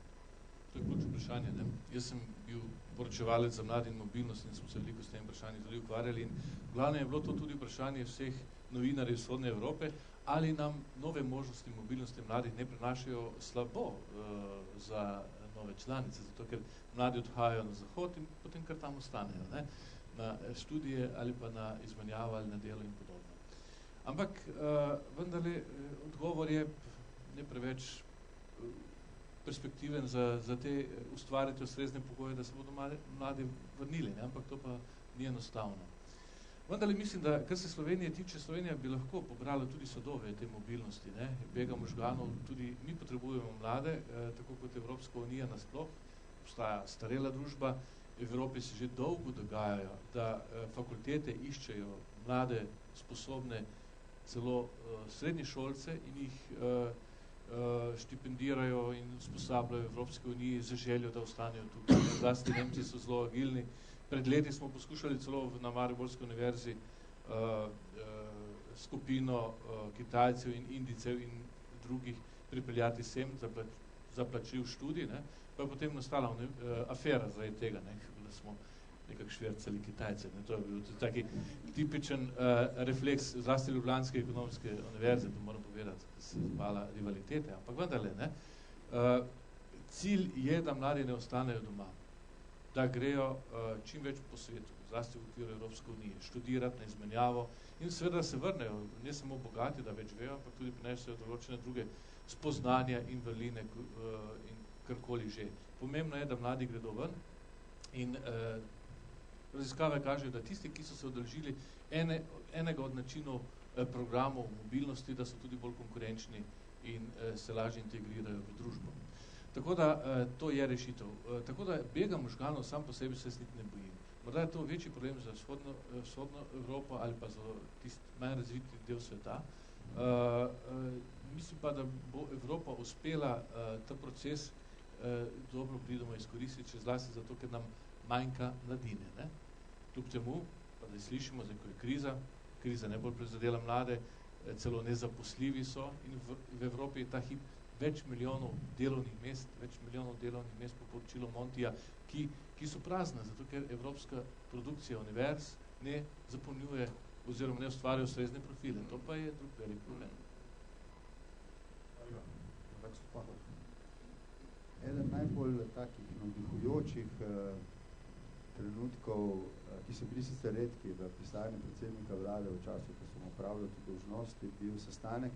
To je ključno vprašanje. Ne? Jaz sem bil poročevalec za mladi in mobilnost in smo se veliko s tem vprašanjem tudi ukvarjali. In glavno je bilo to tudi vprašanje vseh novinarjev iz vzhodne Evrope, ali nam nove možnosti mobilnosti mladih ne prinašajo slabo za nove članice, zato ker mladi odhajajo na zahod in potem kar tam ostanejo, ne? Na študije ali pa na izmenjavo ali na delo in podobno. Ampak vendarle odgovor je ne preveč perspektiven za te ustvariti ustrezne pogoje, da se bodo mladi vrnili, ne? Ampak to pa ni enostavno. Vendar mislim, da kar se Slovenije tiče, Slovenija bi lahko pobrala tudi sadove te mobilnosti, ne? Bega možganov, tudi mi potrebujemo mlade, tako kot Evropska unija nasploh, obstaja starela družba, v Evropi se že dolgo dogajajo, da fakultete iščejo mlade, sposobne, celo srednje šolce in jih štipendirajo in usposabljajo v Evropske uniji za željo, da ostanejo tukaj. Zlasti Nemci so zelo agilni. Pred leti smo poskušali celo na Mariborski univerzi skupino Kitajcev in Indijcev in drugih pripeljati sem za plačljiv študij, ne? Pa je potem nastala afera zaradi tega, ne? Da smo nekako švercali Kitajce. Ne? To je bil taki tipičen refleks zlasti Ljubljanske ekonomske univerze, to moram povedati, da se zbala rivalitete, ampak vendarle, ne? Cilj je, da mladi ne ostanejo doma, da grejo čim več po svetu, zlasti v okviru Evropske unije, študirati na izmenjavo in seveda se vrnejo, ne samo bogati, da več vejo, ampak tudi prinesejo določene druge spoznanja in vrline in karkoli že. Pomembno je, da mladi gredo ven in raziskave kažejo, da tisti, ki so se odeležili enega od načinov programov mobilnosti, da so tudi bolj konkurenčni in se lažje integrirajo v družbo. Tako da to je rešitev. Tako da bega možganov sam po sebi se niti ne bojim. Morda je to večji problem za vzhodno Evropo ali pa za tisti manj razviti del sveta. Mislim pa, da bo Evropa uspela ta proces dobro pridemo izkoristiti, če zlasti zato, ker nam manjka mladine. Ne? Kljub temu, pa da slišimo, da ko je kriza najbolj prizadela mlade, celo nezaposljivi so in v Evropi je ta hip več milijonov delovnih mest po poročilu Montija, ki so prazne, zato ker evropska produkcija univerz ne zapolnjuje oziroma ne ustvarja ustrezne profile. To pa je drug velik problem. Eden najbolj takih navdihujočih trenutkov, ki so bili sicer redki v pisarni predsednika vlade v času, ko smo opravljali te dolžnosti, bil sestanek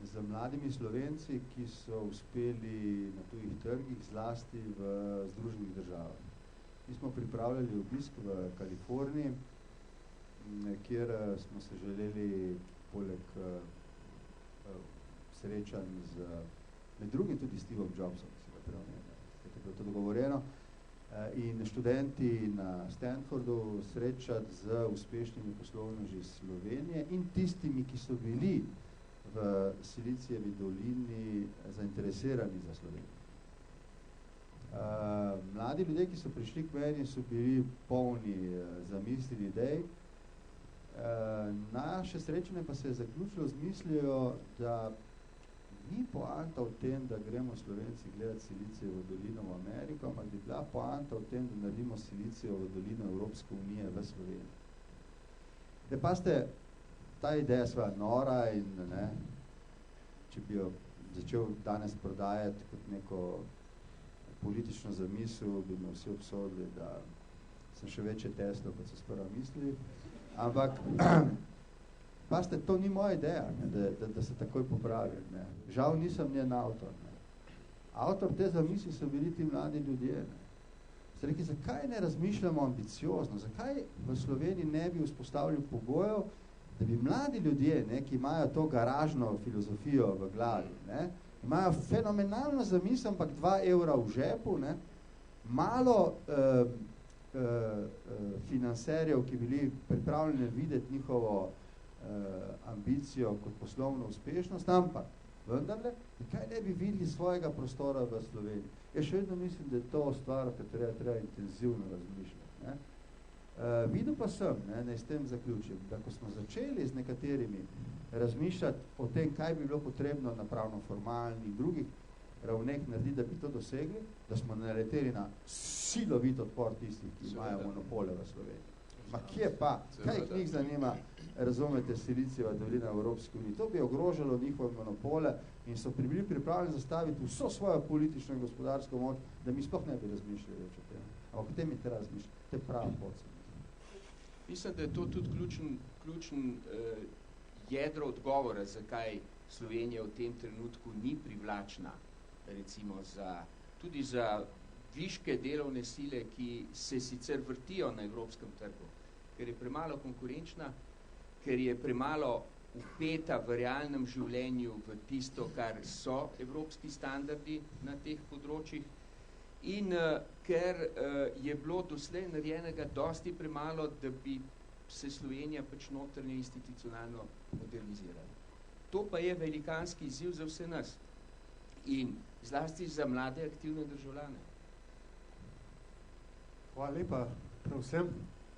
z mladimi Slovenci, ki so uspeli na tujih trgih, zlasti v Združenih državah. Mi smo pripravljali obisk v Kaliforniji, kjer smo se želeli poleg srečanj z med drugim tudi Stevom Jobsom, ki se ga preomenil, je bilo to dogovoreno, in študenti na Stanfordu srečati z uspešnimi poslovneži iz Slovenije in tistimi, ki so bili v Silicijevi dolini zainteresirani za Slovenijo. Mladi ljudje, ki so prišli k meni, so bili polni zamisli, idej. Naše srečanje pa se je zaključilo z mislijo, da ni poanta v tem, da gremo Slovenci gledati Silicijevo dolino v Ameriko, ampak bi bila poanta v tem, da naredimo Silicijevo dolino Evropske unije v Sloveniji. Pa ste, ta ideja sva nora in ne, če bi jo začel danes prodajati kot neko politično zamisel, bi me vsi obsodili, da sem še večje Tesla, kot so sprva mislili. Ampak paste, to ni moja ideja, ne, da se takoj popravi. Ne. Žal nisem njen avtor. Ne. Avtor te zamisli so bili ti mladi ljudje. Ne. Ste rekli, zakaj ne razmišljamo ambiciozno? Zakaj v Sloveniji ne bi vzpostavili pogojev, da bi mladi ljudje, ne, ki imajo to garažno filozofijo v glavi, ne, imajo fenomenalno zamisel, ampak 2 evra v žepu, ne, malo financerjev, ki bili pripravljeni videti njihovo ambicijo kot poslovno uspešnost, ampak vendarle, kaj ne bi videli svojega prostora v Sloveniji. Jaz še vedno mislim, da je to stvar, o kateri treba intenzivno razmišljati. Ne? Videl pa sem, ne s tem zaključim, da ko smo začeli z nekaterimi razmišljati o tem, kaj bi bilo potrebno na pravno-formalnih drugih ravneh narediti, da bi to dosegli, da smo naleteli na silovit odpor tistih, ki imajo monopole v Sloveniji. Ma kje pa? Kaj njih zanima, razumete, Silicijeva dolina v Evropski uniji? To bi ogrožalo njihove monopole in so bili pripravljeni zastaviti vso svojo politično in gospodarsko moč, da mi sploh ne bi razmišljali več o tem. Ampak o tem je treba razmišljati. To je prava pot. Mislim, da je to tudi ključen jedro odgovora, zakaj Slovenija v tem trenutku ni privlačna, recimo tudi za viške delovne sile, ki se sicer vrtijo na evropskem trgu, ker je premalo konkurenčna, ker je premalo vpeta v realnem življenju v tisto, kar so evropski standardi na teh področjih, in ker je bilo doslej narejenega dosti premalo, da bi se Slovenija pač notranje institucionalno modernizirala. To pa je velikanski izziv za vse nas in zlasti za mlade aktivne državljane. Hvala lepa predvsem.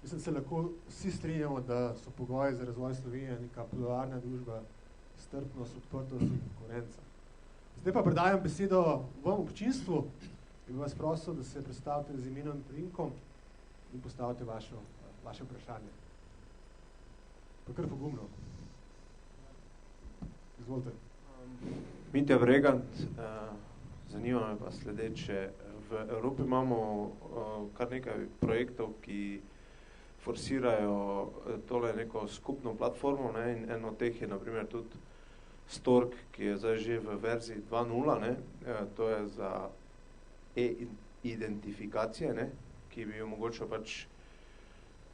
Mislim, se lahko vsi strinjamo, da so pogoji za razvoj Slovenije neka pluralna družba, strpnost, odprtost in konkurenca. Zdaj pa predajam besedo vam občinstvu in vas prosil, da se predstavite z imenom in priimkom in postavite vaše vprašanje. Pa kar pogumno. Izvolite. Mitja Bregant, zanima me pa sledeče. V Evropi imamo kar nekaj projektov, ki forsirajo tole neko skupno platformo, ne, in eno od teh je na primer tudi Stork, ki je zdaj že v verziji 2.0, ne, to je za e-identifikacije, ne, ki bi omogočil pač,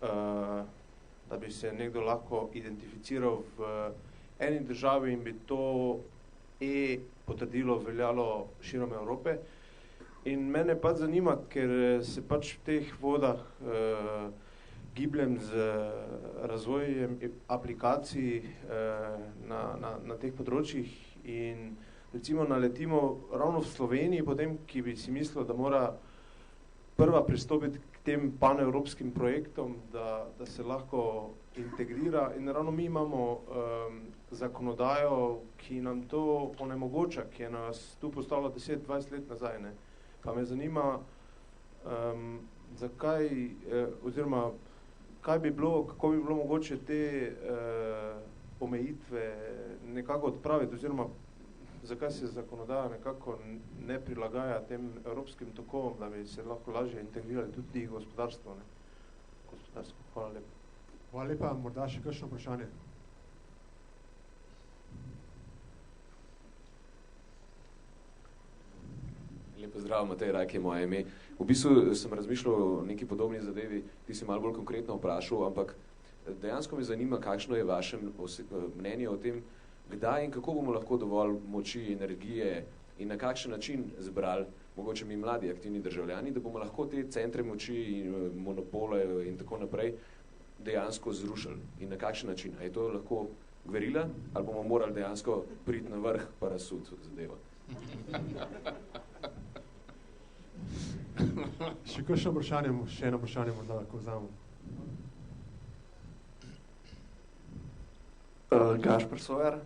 da bi se nekdo lahko identificiral v eni državi in bi to e-potrdilo veljalo širom Evrope. In mene pa zanima, ker se pač v teh vodah gibljem z razvojem aplikacij na teh področjih in recimo naletimo ravno v Sloveniji potem, ki bi si mislil, da mora prva pristopiti k tem panevropskim projektom, da se lahko integrira in ravno mi imamo zakonodajo, ki nam to onemogoča, ki je nas tu postavila 10-20 let nazaj, ne. Pa me zanima, zakaj, oziroma kaj bi bilo, kako bi bilo mogoče te omejitve nekako odpraviti, oziroma zakaj se zakonodaja nekako ne prilagaja tem evropskim tokovom, da bi se lahko lažje integrirali tudi gospodarstvo, ne. Gospodarstvo. Hvala lepa. Hvala lepa. Morda še kakšno vprašanje? Lepo zdrav, Matej Rajk je moje ime. V bistvu sem razmišljal o neki podobni zadevi, ti si malo bolj konkretno vprašal, ampak dejansko me zanima, kakšno je vaše mnenje o tem, kdaj in kako bomo lahko dovolj moči, energije in na kakšen način zbrali, mogoče mi mladi aktivni državljani, da bomo lahko te centre moči in monopole in tako naprej dejansko zrušili. In na kakšen način? A je to lahko gverila ali bomo morali dejansko priti na vrh pa razsud zadeva? Še kakšno vprašanje, še eno vprašanje morda lahko vzamemo. Gašper Sojer.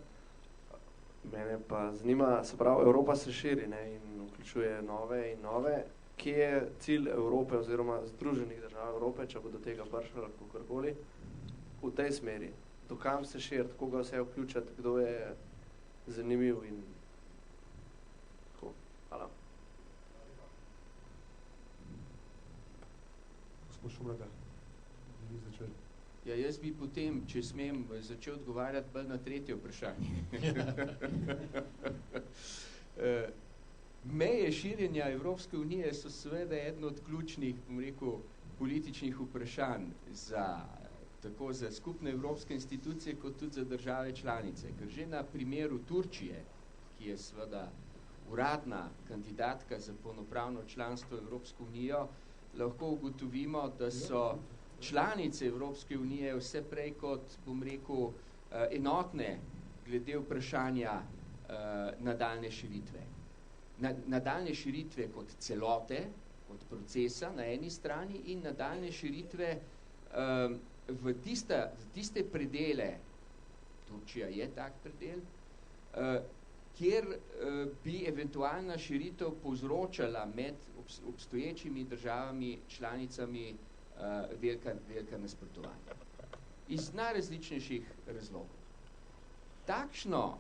Mene pa zanima, se pravi, Evropa se širi, ne, in vključuje nove in nove. Kje je cilj Evrope oziroma Združenih držav Evrope, če bo do tega prišlo lahko karkoli, v tej smeri? Do kam se širiti, koga vse vključati, kdo je zanimiv in tako. Hvala. Gospod Šumrada, vi začeli. Ja, jaz bi potem, če smem, začel odgovarjati bolj na tretje vprašanje. Meje širjenja Evropske unije so seveda eno od ključnih, bom rekel, političnih vprašanj tako za skupne evropske institucije, kot tudi za države članice. Ker že na primeru Turčije, ki je seveda uradna kandidatka za polnopravno članstvo Evropsko unijo, lahko ugotovimo, da so članice Evropske unije vse prej kot, bom rekel, enotne glede vprašanja nadaljne širitve. Nadaljne širitve kot celote, kot procesa na eni strani in nadaljne širitve v tiste predele, Turčija je tak predel, kjer bi eventualna širitev povzročala med obstoječimi državami, članicami velika nasprotovanja. Iz najrazličnejših razlogov. Takšno,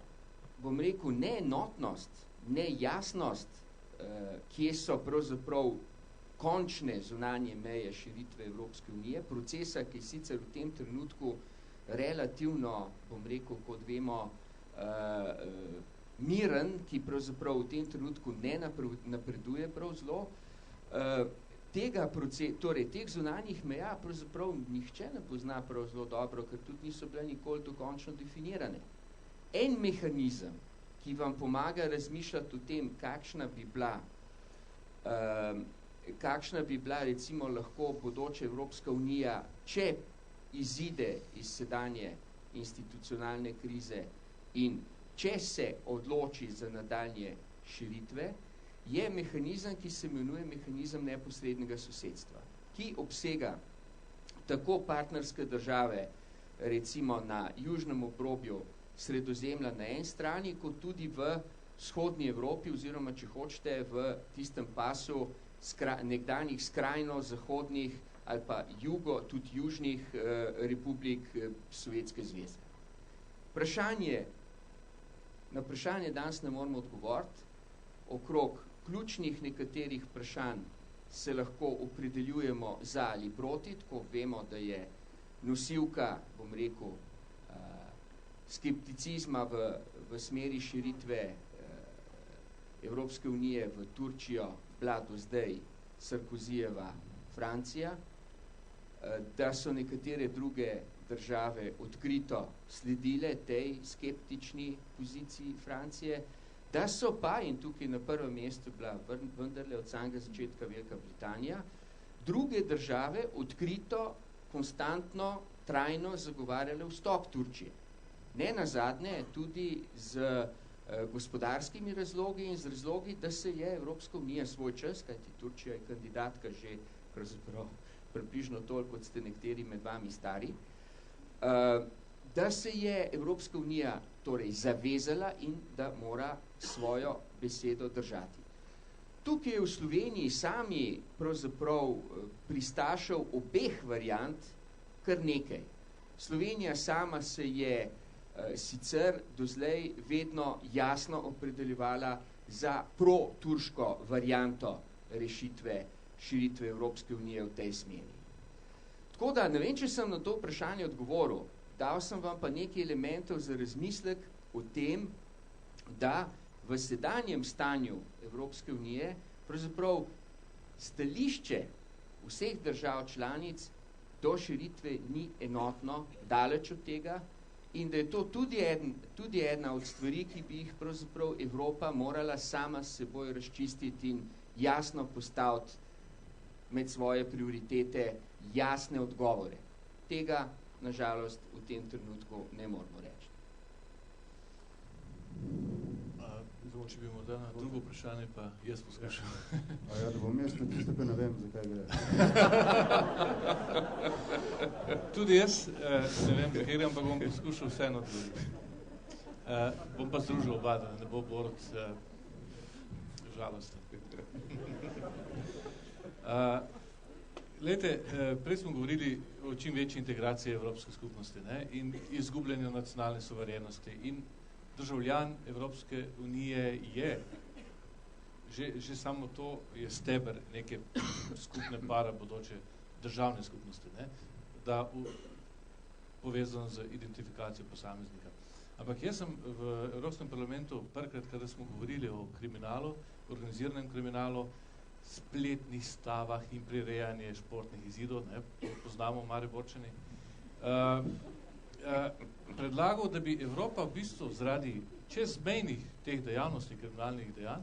bom rekel, neenotnost, nejasnost, kje so pravzaprav končne zunanje meje širitve Evropske unije, procesa, ki sicer v tem trenutku relativno, bom rekel, kot vemo, miren, ki pravzaprav v tem trenutku ne napreduje prav zelo, teh zunanjih meja pravzaprav nihče ne pozna prav zelo dobro, ker tudi niso bile nikoli dokončno definirane. En mehanizem, ki vam pomaga razmišljati o tem, kakšna bi bila recimo lahko bodoča Evropska unija, če izide iz sedanje institucionalne krize in če se odloči za nadaljnje širitve, je mehanizem, ki se imenuje mehanizem neposrednega sosedstva, ki obsega tako partnerske države, recimo na južnem obrobju Sredozemlja na eni strani, kot tudi v vzhodni Evropi, oziroma, če hočete, v tistem pasu nekdanjih skrajno zahodnih ali pa tudi južnih republik Sovjetske zveze. Na vprašanje danes ne moramo odgovoriti. Okrog ključnih nekaterih vprašanj se lahko opredeljujemo za ali proti, tako vemo, da je nosilka, bom rekel, skepticizma v smeri širitve Evropske unije v Turčijo bila do zdaj Sarkozijeva Francija, da so nekatere druge države odkrito sledile tej skeptični poziciji Francije, da so pa, in tukaj na prvem mestu bila vendarle od samega začetka Velika Britanija, druge države odkrito, konstantno, trajno zagovarjale vstop Turčije. Ne nazadnje tudi z gospodarskimi razlogi in z razlogi, da se je Evropska unija svoj čas, kajti Turčija je kandidatka že pravzaprav približno toliko, kot ste nekateri med vami stari, da se je Evropska unija torej zavezala in da mora svojo besedo držati. Tukaj je v Sloveniji sami pravzaprav pristašev obeh variant kar nekaj. Slovenija sama se je sicer doslej vedno jasno opredeljevala za pro-turško varianto širitve Evropske unije v tej smeri. Tako da, ne vem, če sem na to vprašanje odgovoril, dal sem vam pa nekaj elementov za razmislek o tem, da v sedanjem stanju Evropske unije pravzaprav stališče vseh držav članic do širitve ni enotno, daleč od tega, in da je to tudi ena od stvari, ki bi jih pravzaprav Evropa morala sama s seboj razčistiti in jasno postaviti med svoje prioritete jasne odgovore. Tega, nažalost, v tem trenutku ne moramo reči. Če bi morda na drugo vprašanje, pa jaz poskušal. Ja, da bom jaz na tisto, pa ne vem, zakaj gre. Tudi jaz ne vem, zakaj gre, ampak bom poskušal vseeno odgovoriti. Bom pa združil oba, da ne bo Borut žalosten. Glejte, prej smo govorili o čim večji integraciji Evropske skupnosti, ne, in izgubljanju nacionalne suverenosti. In državljan Evropske unije je, že samo to je steber neke skupne bodoče državne skupnosti, ne, da povezano z identifikacijo posameznika. Ampak jaz sem v Evropskem parlamentu prvkrat, kada smo govorili o kriminalu, organiziranem kriminalu, spletnih stavah in prirejanje športnih izidov, ne, poznamo Mariborčani, predlagal, da bi Evropa v bistvu zaradi čezmejnih teh dejavnosti, kriminalnih dejanj,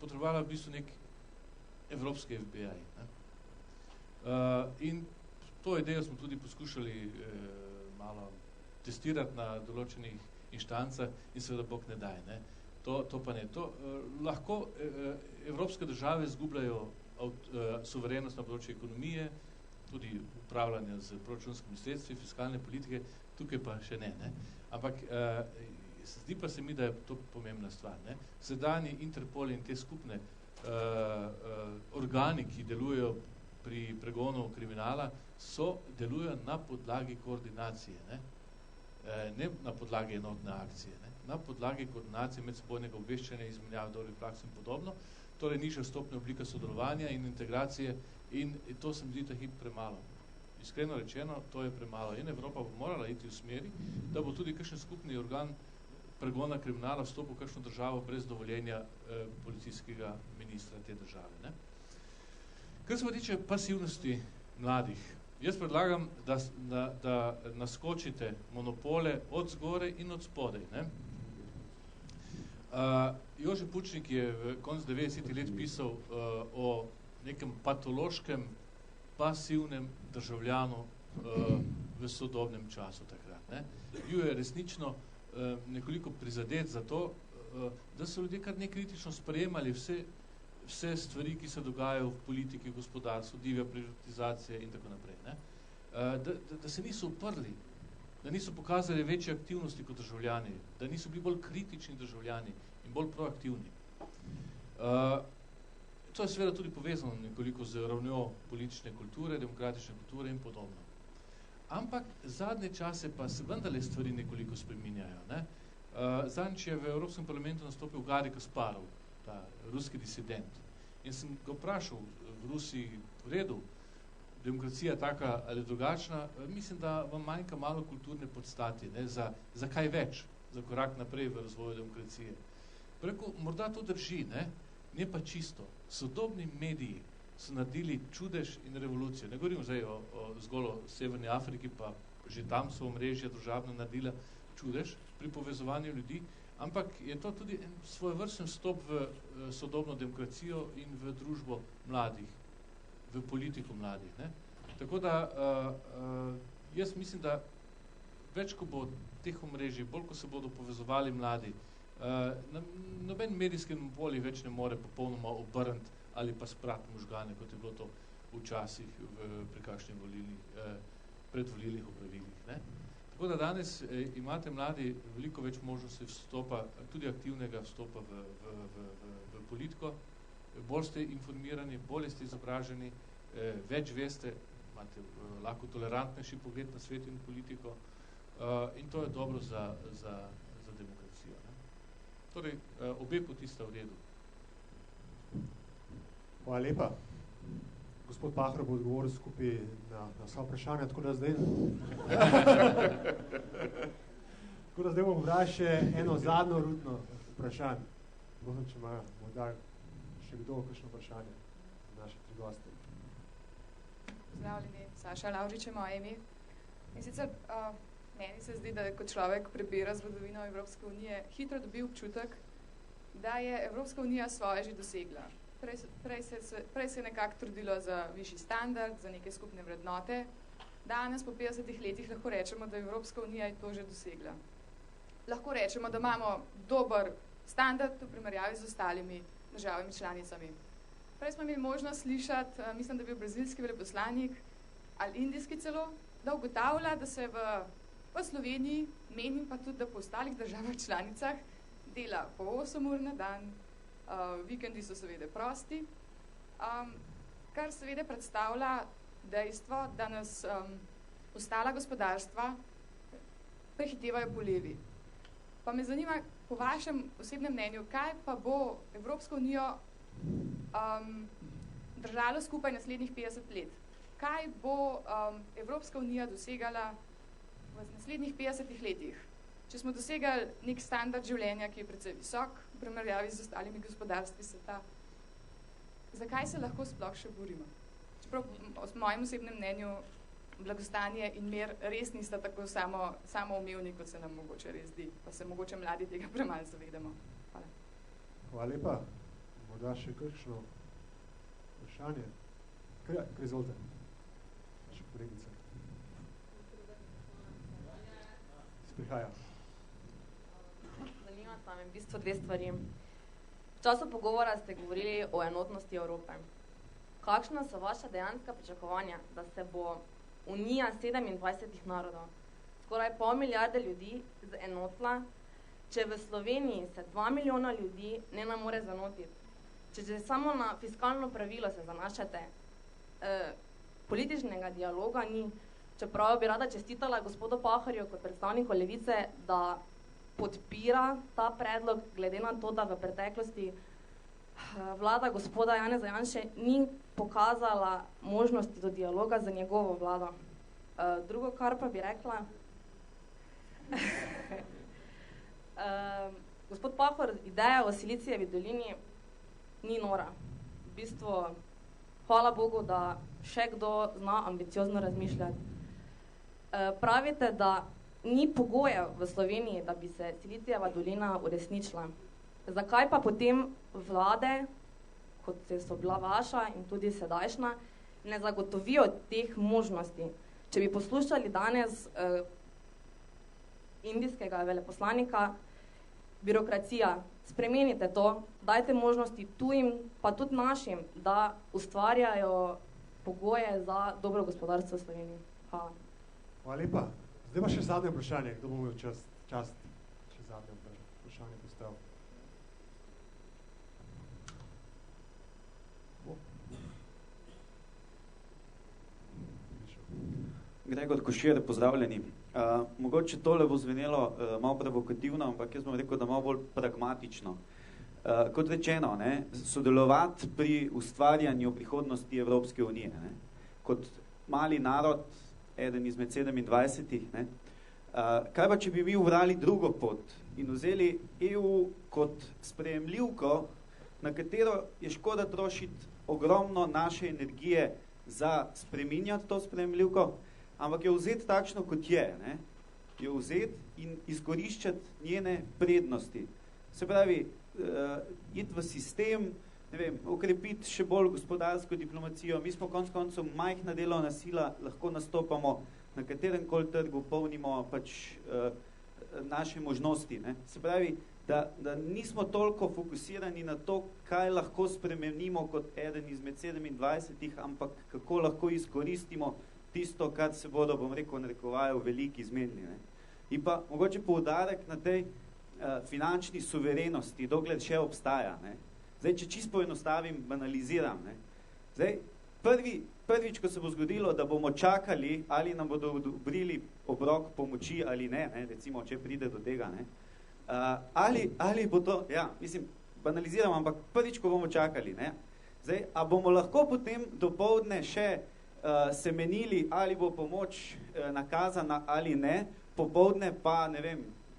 potrebovala v bistvu nek evropski FBI. Ne. In to idejo smo tudi poskušali malo testirati na določenih inštancah in seveda Bog ne daj. Ne. To pa ne. Lahko evropske države zgubljajo suverenost na področju ekonomije, tudi upravljanja z proračunskimi sredstvi, fiskalne politike, tukaj pa še ne. Ampak zdi pa se mi, da je to pomembna stvar. Sedanji Interpol in te skupne organi, ki delujejo pri pregonu kriminala, delujejo na podlagi koordinacije, ne na podlagi enotne akcije, na podlagi koordinacije medsebojnega obveščanja, izmenjave dobrih praks in podobno, torej nižja stopnja oblika sodelovanja in integracije in to se mi zdi ta hip premalo. Iskreno rečeno, to je premalo. In Evropa bo morala iti v smeri, da bo tudi kakšen skupni organ pregona kriminala vstopil v kakšno državo brez dovoljenja policijskega ministra te države. Kar se pa tiče pasivnosti mladih, jaz predlagam, da naskočite monopole od zgore in od spodaj. Jože Pučnik je v koncu 90 let pisal o nekem patološkem, pasivnem državljanu v sodobnem času takrat. Bil je resnično nekoliko prizadet za to, da so ljudje kar nekritično sprejemali vse stvari, ki se dogajajo v politiki, gospodarstvu, divja privatizacije in tako naprej. Da se niso uprli, da niso pokazali večje aktivnosti kot državljani, da niso bili bolj kritični državljani in bolj proaktivni. To je seveda tudi povezano nekoliko z ravnjo politične kulture, demokratične kulture in podobno. Ampak zadnje čase pa se vendarle stvari nekoliko spreminjajo. Zadnjič je v Evropskem parlamentu nastopil Garri Kasparov, ta ruski disident. In sem ga vprašal v Rusiji, v redu, demokracija taka ali drugačna, mislim, da vam manjka malo kulturne podstati, za kaj več, za korak naprej v razvoju demokracije. Preko, morda to drži, ne pa čisto. Sodobni mediji so naredili čudež in revolucijo. Ne govorim zdaj zgolj o Severni Afriki, pa že tam so omrežja družabna naredila čudež pri povezovanju ljudi, ampak je to tudi en svojevrsten vstop v sodobno demokracijo in v družbo mladih, v politiko mladih. Tako da jaz mislim, da več, ko bo teh omrežij, bolj, ko se bodo povezovali mladi, noben medijski monopoli več ne more popolnoma obrniti ali pa sprati možgane, kot je bilo to včasih pri kakšnih predvolilnih opravilih. Tako da danes imate mladi veliko več možnosti vstopa, tudi aktivnega vstopa v politiko, bolj ste informirani, bolj ste izobraženi, več veste, imate lahko tolerantnejši pogled na svet in politiko in to je dobro za demokracijo. Torej, obe poti sta v redu. Hvala lepa. Gospod Pahor bo odgovoril skupaj na vsa vprašanja, tako da zdaj bom vprašal še eno zadnjo rutno vprašanje. Prosim, če ima morda še kdo kakšno vprašanje za naše tri goste. Pozdravljeni, Saša Lavrič je moje ime. In sicer meni se zdi, da kot človek prebira zgodovino Evropske unije, hitro dobi občutek, da je Evropska unija svoje že dosegla. Prej se je nekako trudilo za višji standard, za neke skupne vrednote. Danes, po 50 letih, lahko rečemo, da Evropska unija je to že dosegla. Lahko rečemo, da imamo dober standard v primerjavi z ostalimi državami članicami. Prej smo imeli možnost slišati, mislim, da je bil brazilski veleposlanik ali indijski celo, da ugotavlja, da se v Sloveniji, menim pa tudi, da po ostalih državah članicah, dela po 8 ur na dan, vikendi so seveda prosti, kar seveda predstavlja dejstvo, da nas ostala gospodarstva prehitevajo po levi. Pa me zanima, po vašem osebnem mnenju, kaj pa bo Evropsko unijo držalo skupaj naslednjih 50 let? Kaj bo Evropska unija dosegala v naslednjih 50 letih? Če smo dosegali nek standard življenja, ki je precej visok, v primerjavi z ostalimi gospodarstvi sveta, zakaj se lahko sploh še borimo? Čeprav v mojem osebnem mnenju blagostanje in mir res nista tako samoumevni, kot se nam mogoče res zdi, pa se mogoče mladi tega premalo zavedamo. Hvala. Hvala lepa. Morda še kakšno vprašanje? Kaj izvolite? Naša kolegica. Sprihaja. Zanimata me v bistvu dve stvari. V času pogovora ste govorili o enotnosti Evrope. kakšna so vaša dejanska pričakovanja, da se bo Unija 27 narodov, skoraj pol milijarde ljudi zenotila, če v Sloveniji se 2 milijona ljudi ne more zanotiti. Če samo na fiskalno pravilo se zanašate, političnega dialoga ni, čeprav bi rada čestitala gospodu Pahorju kot predstavniku Levice, da podpira ta predlog, glede na to, da v preteklosti vlada gospoda Janeza Janše ni pokazala možnosti do dialoga za njegovo vlado. Drugo, kar pa bi rekla, gospod Pahor, ideja o Silicijevi dolini ni nora. V bistvu, hvala Bogu, da še kdo zna ambiciozno razmišljati. Pravite, da ni pogojev v Sloveniji, da bi se Silicijeva dolina uresničila. Zakaj pa potem vlade, kot so bila vaša in tudi sedajšnja, ne zagotovijo teh možnosti? Če bi poslušali danes indijskega veleposlanika, birokracija, spremenite to, dajte možnosti tujim, pa tudi našim, da ustvarjajo pogoje za dobro gospodarstvo v Sloveniji. Hvala. Hvala lepa. Zdaj pa še zadnje vprašanje. Kdo bo imel čast še zadnje vprašanje postavil? Gregor Košir, pozdravljeni. Mogoče tole bo zvenelo malo provokativno, ampak jaz bom rekel, da malo bolj pragmatično. Kot rečeno, sodelovati pri ustvarjanju prihodnosti Evropske unije. Kot mali narod, eden izmed 27, kaj pa, če bi mi ubrali drugo pot in vzeli EU kot sprejemljivko, na katero je škoda trošiti ogromno naše energije za spreminjati to sprejemljivko, ampak jo vzeti takšno, kot je, jo vzeti in izkoriščati njene prednosti. Se pravi, iti v sistem, okrepiti še bolj gospodarsko diplomacijo. Mi smo konec koncev majhna delovna sila, lahko nastopamo na katerem koli trgu, polnimo pač naše možnosti. Se pravi, da nismo toliko fokusirani na to, kaj lahko spremenimo kot eden izmed 27, ampak kako lahko izkoristimo tisto, kar se bodo, bom rekel, narekovajo veliki zmenili. In pa mogoče poudarek na tej finančni suverenosti, dokler še obstaja. Zdaj, če čisto poenostavim, banaliziram. Zdaj, prvič, ko se bo zgodilo, da bomo čakali, ali nam bodo odobrili obrok pomoči ali ne, recimo, če pride do tega, ali bo to, banaliziram, ampak prvič, ko bomo čakali, zdaj, a bomo lahko potem dopoldne še se menili, ali bo pomoč nakazana ali ne, popoldne pa,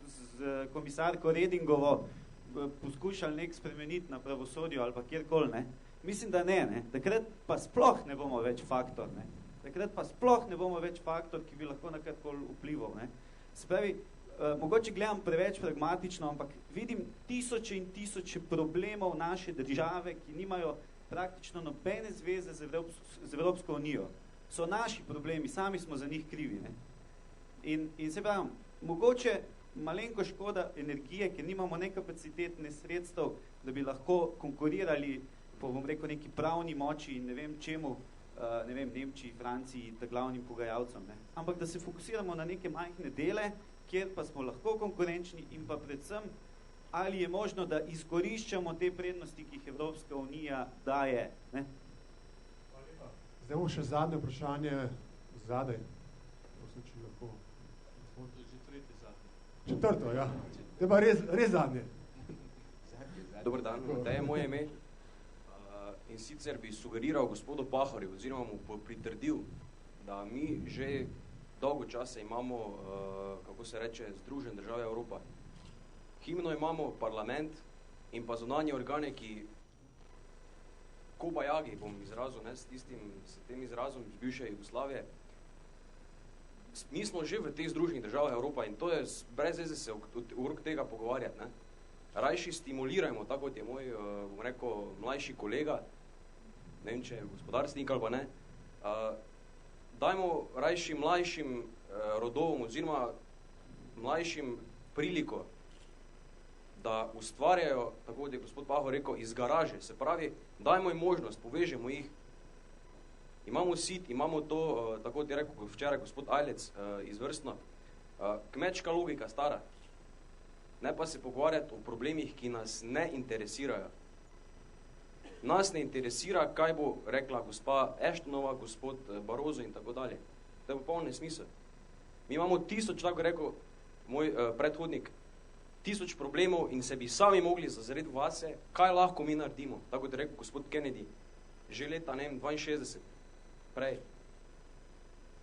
z komisarko Redingovo poskušali nek spremeniti na pravosodju ali pa kjerkoli, Mislim, da ne. Takrat pa sploh ne bomo več faktor, Takrat pa sploh ne bomo več faktor, ki bi lahko na karkoli vplival, Se pravi, mogoče gledam preveč pragmatično, ampak vidim tisoče in tisoče problemov naše države, ki nimajo praktično nobene zveze z Evropsko unijo. So naši problemi, sami smo za njih krivi, In se pravim, mogoče malenko škoda energije, ker nimamo ne kapacitet, ne sredstev, da bi lahko konkurirali po, bom rekel, neki pravni moči in ne vem čemu, Nemčiji, Franciji, ta glavnim pogajalcem, Ampak da se fokusiramo na neke majhne dele, kjer pa smo lahko konkurenčni in pa predvsem, ali je možno, da izkoriščamo te prednosti, ki jih Evropska unija daje, Zdaj bomo še zadnje vprašanje zadaj. Prosim, če lahko. Že tretje zadnje. Četrto, ja. To je pa res zadnje. Dobar dan, da je moje ime. In sicer bi sugeriral gospodu Pahorju, oziroma mu pritrdil, da mi že dolgo časa imamo, kako se reče, Združene države Evropa. Himno imamo, parlament in pa zunanje organe, ki kobajagi, bom izrazil, s tem izrazom iz bivše Jugoslavije. Mi smo že v teh Združenih državah Evropa in to je brez veze se okrog tega pogovarjati. Rajši stimulirajmo, tako kot je moj, bom rekel, mlajši kolega, ne vem, če je gospodarstvenik ali pa ne, dajmo rajši mlajšim rodovom oziroma mlajšim priliko, da ustvarjajo, tako kot je gospod Pahor rekel, iz garaže. Se pravi, dajmo jim možnost, povežemo jih Imamo sit, imamo to, tako ti rekel včeraj gospod Ajlec, izvrstno, kmečka logika stara. Ne pa se pogovarjati o problemih, ki nas ne interesirajo. Nas ne interesira, kaj bo rekla gospa Ashtonova, gospod Barroso in tako dalje. To je popoln nesmisel. Mi imamo 1000, tako rekel moj predhodnik, 1000 problemov in se bi sami mogli zazreti vase, kaj lahko mi naredimo. Tako je rekel gospod Kennedy, že leta, ne vem, 62, prej.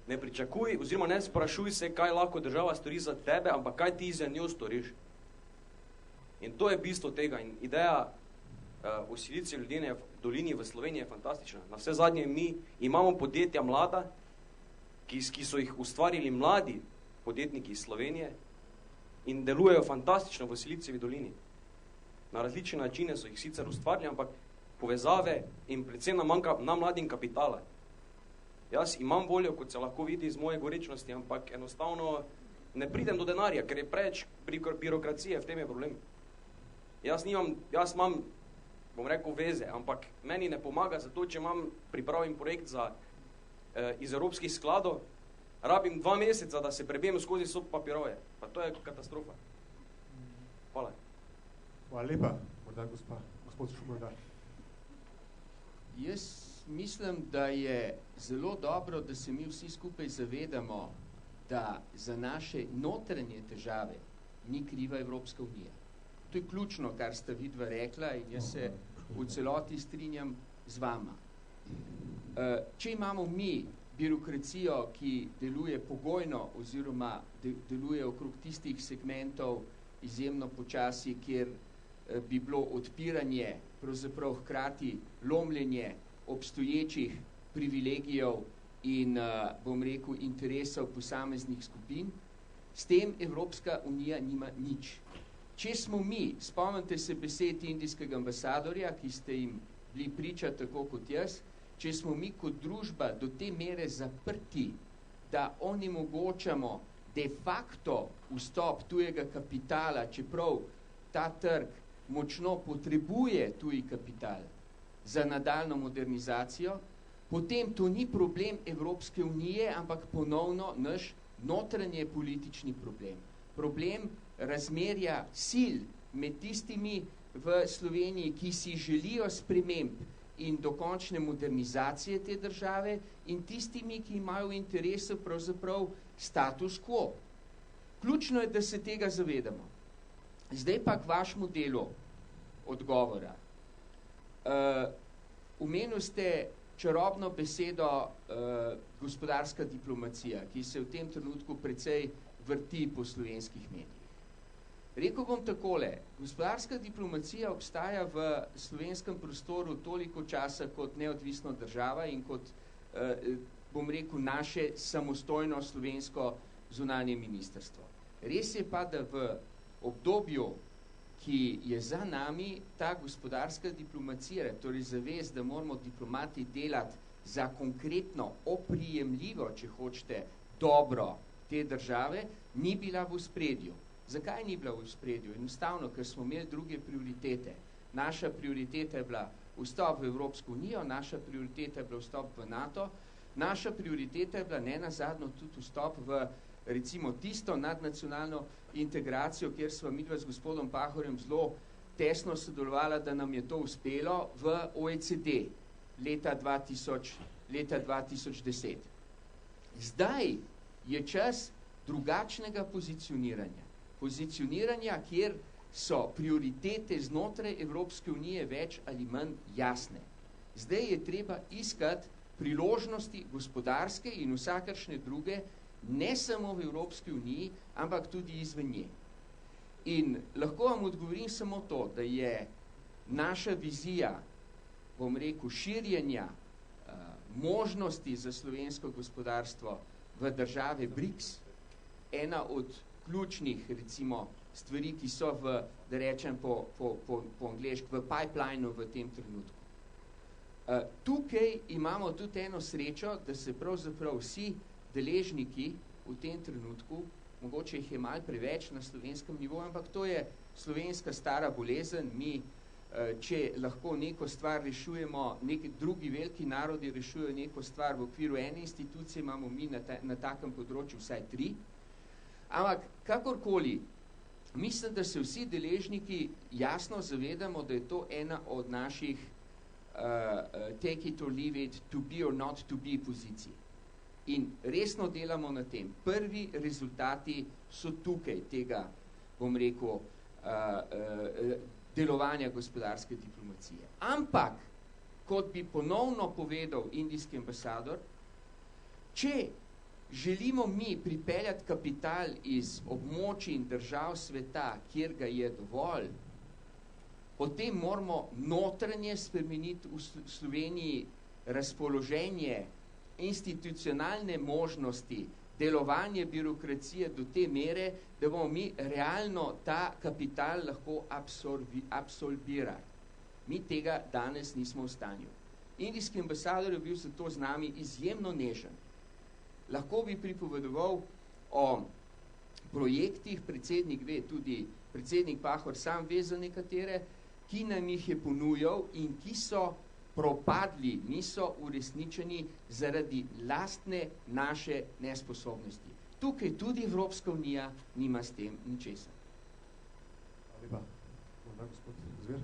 Ne pričakuj, oziroma ne sprašuj se, kaj lahko država stori za tebe, ampak kaj ti za njo storiš. In to je bistvo tega. In ideja o Silicijski dolini v Sloveniji je fantastična. Na vse zadnje mi imamo podjetja mlada, ki so jih ustvarili mladi podjetniki iz Slovenije in delujejo fantastično v Silicijski dolini. Na različne načine so jih sicer ustvarili, ampak povezave in predvsem na mladim kapitala. Jaz imam voljo, kot se lahko vidi iz moje gorečnosti, ampak enostavno ne pridem do denarja, ker je preveč birokracije, v tem je problem. Jaz imam, bom rekel, veze, ampak meni ne pomaga zato, če imam pripravim projekt iz evropskih skladov, rabim 2 meseca, da se prebijem skozi so papirove. Pa to je katastrofa. Hvala. Hvala lepa, morda gospod Šumrda. Jaz mislim, da je zelo dobro, da se mi vsi skupaj zavedamo, da za naše notranje težave ni kriva Evropska unija. To je ključno, kar sta vidva rekla in jaz se v celoti strinjam z vama. Če imamo mi birokracijo, ki deluje pogojno oziroma deluje okrog tistih segmentov izjemno počasi, kjer bi bilo odpiranje, pravzaprav hkrati lomljenje obstoječih privilegijev in, bom rekel, interesov posameznih skupin, s tem Evropska unija nima nič. Če smo mi, spomnite se besed indijskega ambasadorja, ki ste jim bili priča tako kot jaz, če smo mi kot družba do te mere zaprti, da onemogočamo de facto vstop tujega kapitala, čeprav ta trg močno potrebuje tuji kapital za nadaljno modernizacijo, potem to ni problem Evropske unije, ampak ponovno naš notranje politični problem. Problem razmerja sil med tistimi v Sloveniji, ki si želijo sprememb in dokončne modernizacije te države in tistimi, ki imajo v interesu pravzaprav status quo. Ključno je, da se tega zavedamo. Zdaj pa k vašemu delu odgovora. Omenili ste čarobno besedo gospodarska diplomacija, ki se v tem trenutku precej vrti po slovenskih medijih. Rekel bom takole, gospodarska diplomacija obstaja v slovenskem prostoru toliko časa kot neodvisna država in kot, bom rekel, naše samostojno slovensko zunanje ministrstvo. Res je pa, da v obdobju, ki je za nami, ta gospodarska diplomacija, torej zavez, da moramo diplomati delati za konkretno oprijemljivo, če hočete, dobro te države, ni bila v ospredju. Zakaj ni bila v ospredju? Enostavno, ker smo imeli druge prioritete. Naša prioriteta je bila vstop v Evropsko unijo, naša prioriteta je bila vstop v NATO, naša prioriteta je bila nenazadnje tudi vstop v recimo tisto nadnacionalno integracijo, kjer sva midva z gospodom Pahorjem zelo tesno sodelovala, da nam je to uspelo v OECD leta 2010. Zdaj je čas drugačnega pozicioniranja, kjer so prioritete znotraj Evropske unije več ali manj jasne. Zdaj je treba iskati priložnosti gospodarske in vsakršne druge, ne samo v Evropski uniji, ampak tudi izven nje. In lahko vam odgovorim samo to, da je naša vizija, bom rekel, širjenja možnosti za slovensko gospodarstvo v države BRICS, ena od ključnih, recimo, stvari, ki so v, da rečem po angleški, v pipelineu v tem trenutku. Tukaj imamo tudi eno srečo, da se pravzaprav vsi deležniki v tem trenutku, mogoče jih je malo preveč na slovenskem nivoju, ampak to je slovenska stara bolezen, mi če lahko neko stvar rešujemo, neki drugi veliki narodi rešujejo neko stvar v okviru ene institucije, imamo mi na takem področju vsaj 3. Ampak, kakorkoli, mislim, da se vsi deležniki jasno zavedamo, da je to ena od naših take it or leave it, to be or not to be pozicij. In resno delamo na tem. Prvi rezultati so tukaj tega, bom rekel, delovanja gospodarske diplomacije. Ampak, kot bi ponovno povedal indijski ambasador, če želimo mi pripeljati kapital iz območij in držav sveta, kjer ga je dovolj, potem moramo notranje spremeniti v Sloveniji razpoloženje, institucionalne možnosti, delovanje birokracije do te mere, da bomo mi realno ta kapital lahko absolvirali. Mi tega danes nismo v stanju. Indijski ambasador je bil zato z nami izjemno nežen. Lahko bi pripovedoval o projektih, predsednik ve, tudi predsednik Pahor sam ve za nekatere, ki nam jih je ponujal in ki so propadli, niso uresničeni zaradi lastne naše nesposobnosti. Tukaj tudi Evropska unija nima s tem ničesar. Hvala lepa. Morda gospod Zver?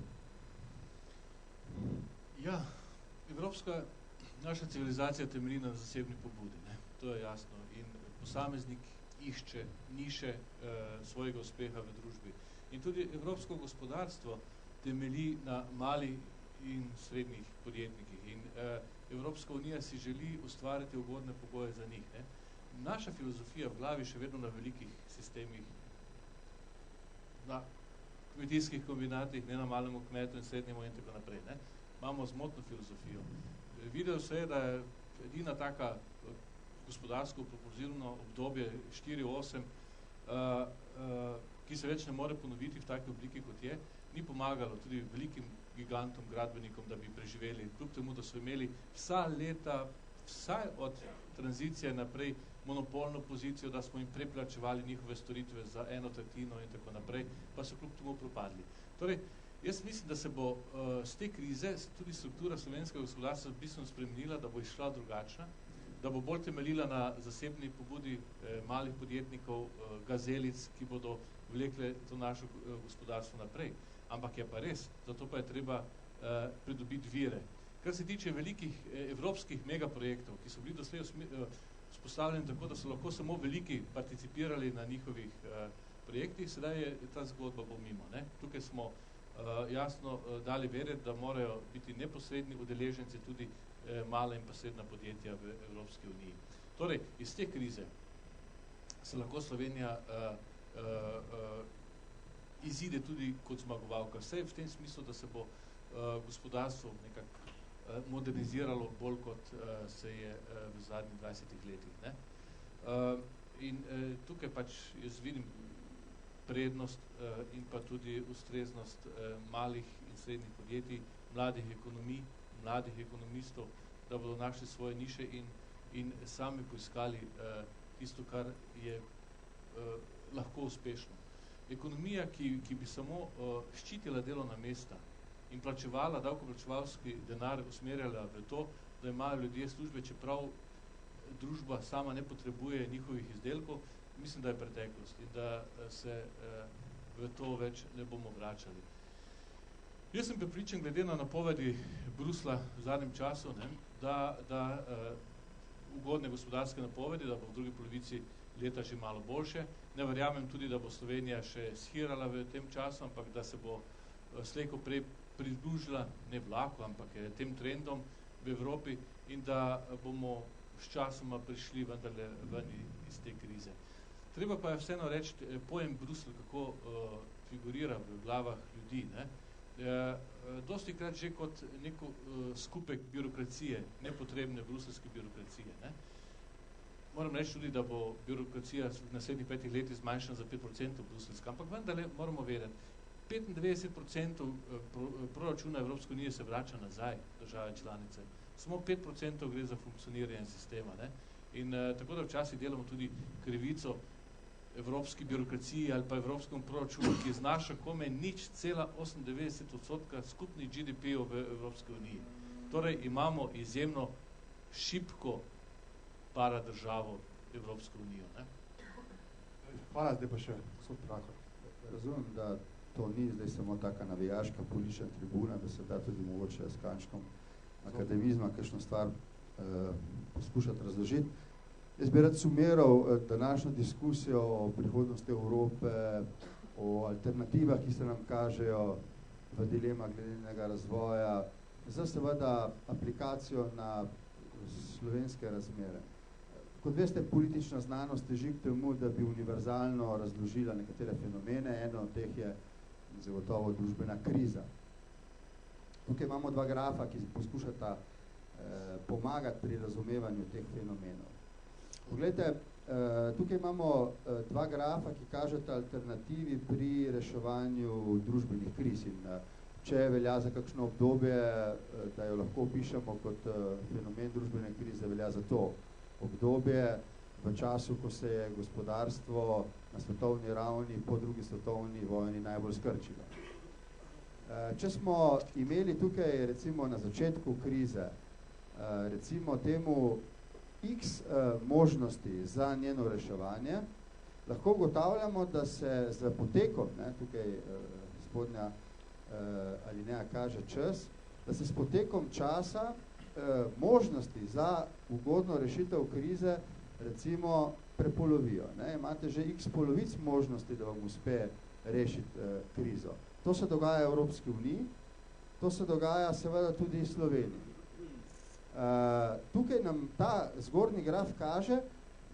Ja, evropska naša civilizacija temelji na zasebni pobudi, ne? To je jasno. In posameznik išče niše svojega uspeha v družbi. In tudi evropsko gospodarstvo temelji na malih in srednjih podjetnikih. In Evropska unija si želi ustvariti ugodne pogoje za njih. Ne? Naša filozofija v glavi še vedno na velikih sistemih, na kmetijskih kombinatih, ne na malemu kmetu in srednjemu in tako naprej. Ne? Imamo zmotno filozofijo. Videl se je, da je edina taka gospodarsko propulzivno obdobje 4-8, ki se več ne more ponoviti v taki obliki, kot je, ni pomagalo tudi velikim gigantom, gradbenikom, da bi preživeli, kljub temu, da so imeli vsa leta, vsaj od tranzicije naprej, monopolno pozicijo, da smo jim preplačevali njihove storitve za 1/3 in tako naprej, pa so kljub temu propadli. Torej, jaz mislim, da se bo z te krize tudi struktura slovenskega gospodarstva bistveno spremenila, da bo išla drugačna, da bo bolj temeljila na zasebni pobudi malih podjetnikov, gazelic, ki bodo vlekle to naše gospodarstvo naprej. Ampak je pa res, zato pa je treba pridobiti vire. Kar se tiče velikih evropskih megaprojektov, ki so bili doslej vzpostavljeni tako, da so lahko samo veliki participirali na njihovih projektih, sedaj je ta zgodba bo mimo. Ne? Tukaj smo jasno dali vedeti, da morajo biti neposredni udeleženci tudi mala in pa srednja podjetja v Evropski uniji. Torej, iz te krize se lahko Slovenija izide tudi kot zmagovalka. Vse v tem smislu, da se bo gospodarstvo nekako moderniziralo bolj, kot se je v zadnjih 20 letih. Ne? In tukaj pač jaz vidim prednost in pa tudi ustreznost malih in srednjih podjetij, mladih ekonomij, mladih ekonomistov, da bodo našli svoje niše in sami poiskali tisto, kar je lahko uspešno. Ekonomija, ki bi samo ščitila delovna mesta in plačevala, davkoplačevalski denar usmerjala v to, da imajo ljudje službe, čeprav družba sama ne potrebuje njihovih izdelkov, mislim, da je preteklost in da se v to več ne bomo vračali. Jaz sem prepričan, glede na napovedi Brusla v zadnjem času, ne, da ugodne gospodarske napovedi, da bo v drugi polovici leta že malo boljše. Ne verjamem tudi, da bo Slovenija še shirala v tem času, ampak da se bo slejko prej pridružila, ne vlaku, ampak tem trendom v Evropi in da bomo s časoma prišli vendarle ven iz te krize. Treba pa je vseeno reči, pojem Brusel, kako figurira v glavah ljudi. Ne? Dosti krat že kot neko skupek birokracije, nepotrebne bruselske birokracije. Ne? Moram reči tudi, da bo birokracija v naslednjih 5 letih zmanjšana za 5% bruselska, ampak vendarle moramo vedeti, 95% proračuna Evropske unije se vrača nazaj države članice. Samo 5% gre za funkcioniranje sistema. Ne? In tako da včasih delamo tudi krivico evropski birokraciji ali pa evropskem proračunu, ki znaša kome 0,98% skupnih GDP-ov v Evropski uniji. Torej imamo izjemno šibko paradržavo Evropsko unijo. Ne? Hvala, zdaj pa še gospod Prahor. Razumem, da to ni zdaj samo taka navijaška politična tribuna, da se da tudi mogoče s kančkom akademizma kakšno stvar poskušati razložiti. Jaz bi rad sumiral današnjo diskusijo o prihodnosti Evrope, o alternativah, ki se nam kažejo v dilemah gledenega razvoja, za seveda aplikacijo na slovenske razmere. Kot veste, politična znanost teži k temu, da bi univerzalno razložila nekatere fenomene. Eno od teh je zagotovo družbena kriza. Tukaj imamo dva grafa, ki poskušata pomagati pri razumevanju teh fenomenov. Poglejte, tukaj imamo dva grafa, ki kažeta alternativi pri reševanju družbenih kriz. In če velja za kakšno obdobje, da jo lahko opišemo kot fenomen družbene krize, velja za to obdobje v času, ko se je gospodarstvo na svetovni ravni po drugi svetovni vojni najbolj skrčilo. Če smo imeli tukaj recimo na začetku krize recimo temu x možnosti za njeno reševanje, lahko ugotavljamo, da se z potekom, tukaj spodnja alineja kaže čas, da se s potekom časa možnosti za ugodno rešitev krize recimo prepolovijo. Imate že x polovic možnosti, da vam uspe rešiti krizo. To se dogaja v Evropski uniji, to se dogaja seveda tudi v Sloveniji. Tukaj nam ta zgornji graf kaže,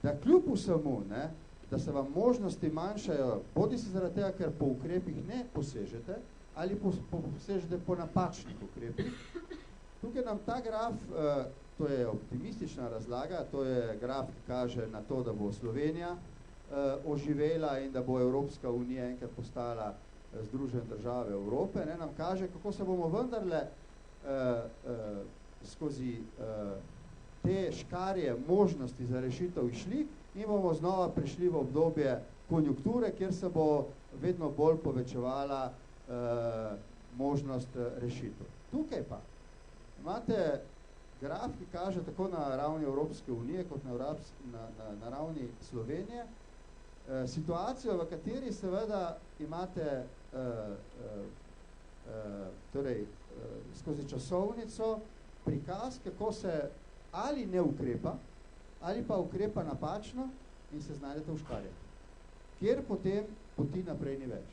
da kljub vsemu, da se vam možnosti manjšajo, bodi si zaradi tega, ker po ukrepih ne posežete, ali posežete po napačnih ukrepih. Tukaj nam ta graf, to je optimistična razlaga, to je graf, ki kaže na to, da bo Slovenija oživela in da bo Evropska unija enkrat postala Združene države Evrope, nam kaže, kako se bomo vendarle skozi te škarje možnosti za rešitev išli in bomo znova prišli v obdobje konjunkture, kjer se bo vedno bolj povečevala možnost rešitev. Tukaj pa imate graf, ki kaže tako na ravni Evropske unije, kot na ravni Slovenije, situacijo, v kateri seveda imate torej, skozi časovnico prikaz, kako se ali ne ukrepa, ali pa ukrepa napačno in se znajdete v škarjah, kjer potem poti naprej ni več.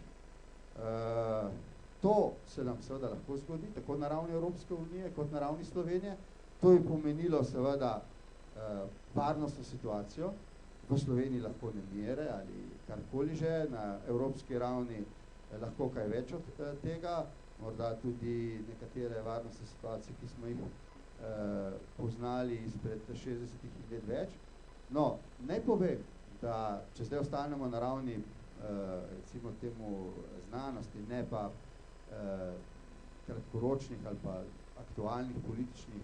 To se nam seveda lahko zgodi, tako na ravni Evropske unije, kot na ravni Slovenije. To je pomenilo seveda varnostno situacijo, v Sloveniji lahko nemire ali karkoli že, na evropski ravni lahko kaj več od tega, morda tudi nekatere varnostne situacije, ki smo jih poznali izpred 60 let več. No, naj povem, da če zdaj ostanemo na ravni recimo temu znanosti, ne pa kratkoročnih ali pa aktualnih političnih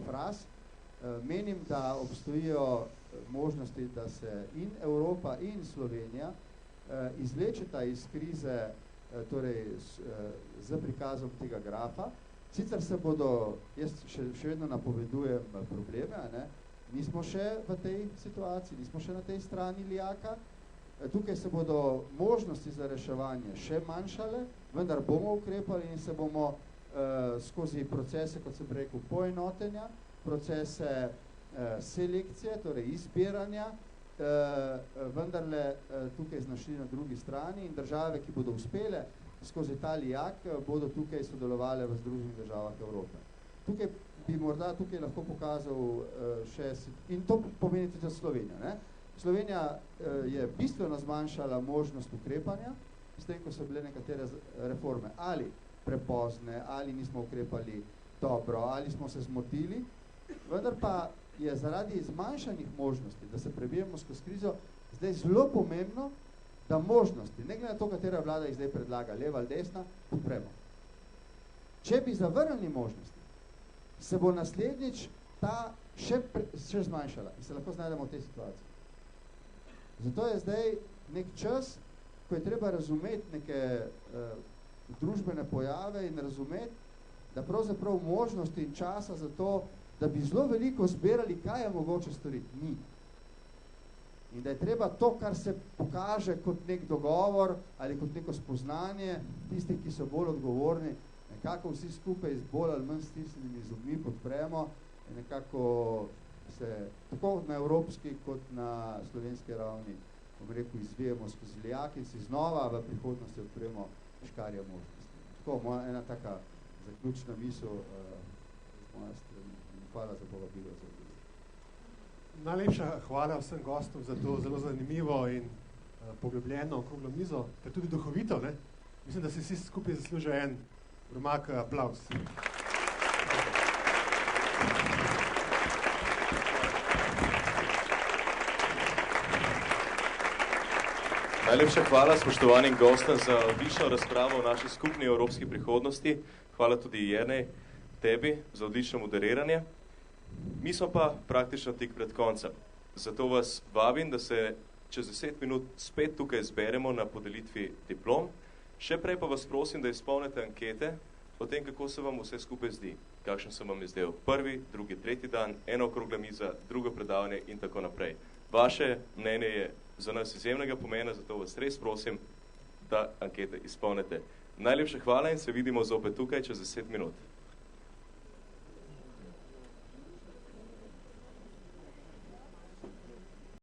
fraz, menim, da obstojijo možnosti, da se in Evropa in Slovenija izvlečeta iz krize, torej z prikazom tega grafa. Sicer se bodo, jaz še vedno napovedujem probleme, nismo še v tej situaciji, nismo še na tej strani lijaka, tukaj se bodo možnosti za reševanje še manjšale, vendar bomo ukrepali in se bomo skozi procese, kot sem rekel, poenotenja, procese selekcije, torej izbiranja, vendarle tukaj znašli na drugi strani in države, ki bodo uspele skozi ta lijak, bodo tukaj sodelovali v Združenih državah Evrope. Tukaj bi morda tukaj lahko pokazal še, in to pomeni tudi za Slovenijo. Slovenija je bistveno zmanjšala možnost ukrepanja, s tem, ko so bile nekatere reforme ali prepozne, ali nismo ukrepali dobro, ali smo se zmotili, vendar pa je zaradi zmanjšanih možnosti, da se prebijemo skozi krizo, zdaj zelo pomembno, da možnosti, ne glede na to, katera vlada jih zdaj predlaga, leva ali desna, podpremo. Če bi zavrnili možnosti, se bo naslednjič ta še zmanjšala in se lahko znajdemo v tej situaciji. Zato je zdaj nek čas, ko je treba razumeti neke družbene pojave in razumeti, da pravzaprav možnosti in časa za to, da bi zelo veliko zbirali, kaj je mogoče storiti, ni. In da je treba to, kar se pokaže kot nek dogovor ali kot neko spoznanje, tistih, ki so bolj odgovorni, nekako vsi skupaj z bolj ali manj stisnjenimi zobmi podpremo in nekako se tako na evropski kot na slovenski ravni, bom rekel, izvijemo skozi lijak in si znova v prihodnosti odpremo škarje možnosti. Tako, ena taka zaključna misel z moje strani. Hvala za povabilo. Najlepša hvala vsem gostom za to zelo zanimivo in poglobljeno okroglo mizo, ter tudi duhovito, ne? Mislim, da si vsi skupaj zaslužijo en gromak aplavz. Najlepša hvala spoštovanim gostom za odlično razpravo o naši skupni evropski prihodnosti. Hvala tudi Jernej, tebi za odlično moderiranje. Mi smo pa praktično tik pred koncem. Zato vas vabim, da se čez 10 minut spet tukaj zberemo na podelitvi diplom. Še prej pa vas prosim, da izpolnite ankete o tem, kako se vam vse skupaj zdi. Kakšen se vam je zdel prvi, drugi, tretji dan, ena okrogla miza, drugo predavanje in tako naprej. Vaše mnenje je za nas izjemnega pomena, zato vas res prosim, da ankete izpolnite. Najlepša hvala in se vidimo zopet tukaj čez 10 minut.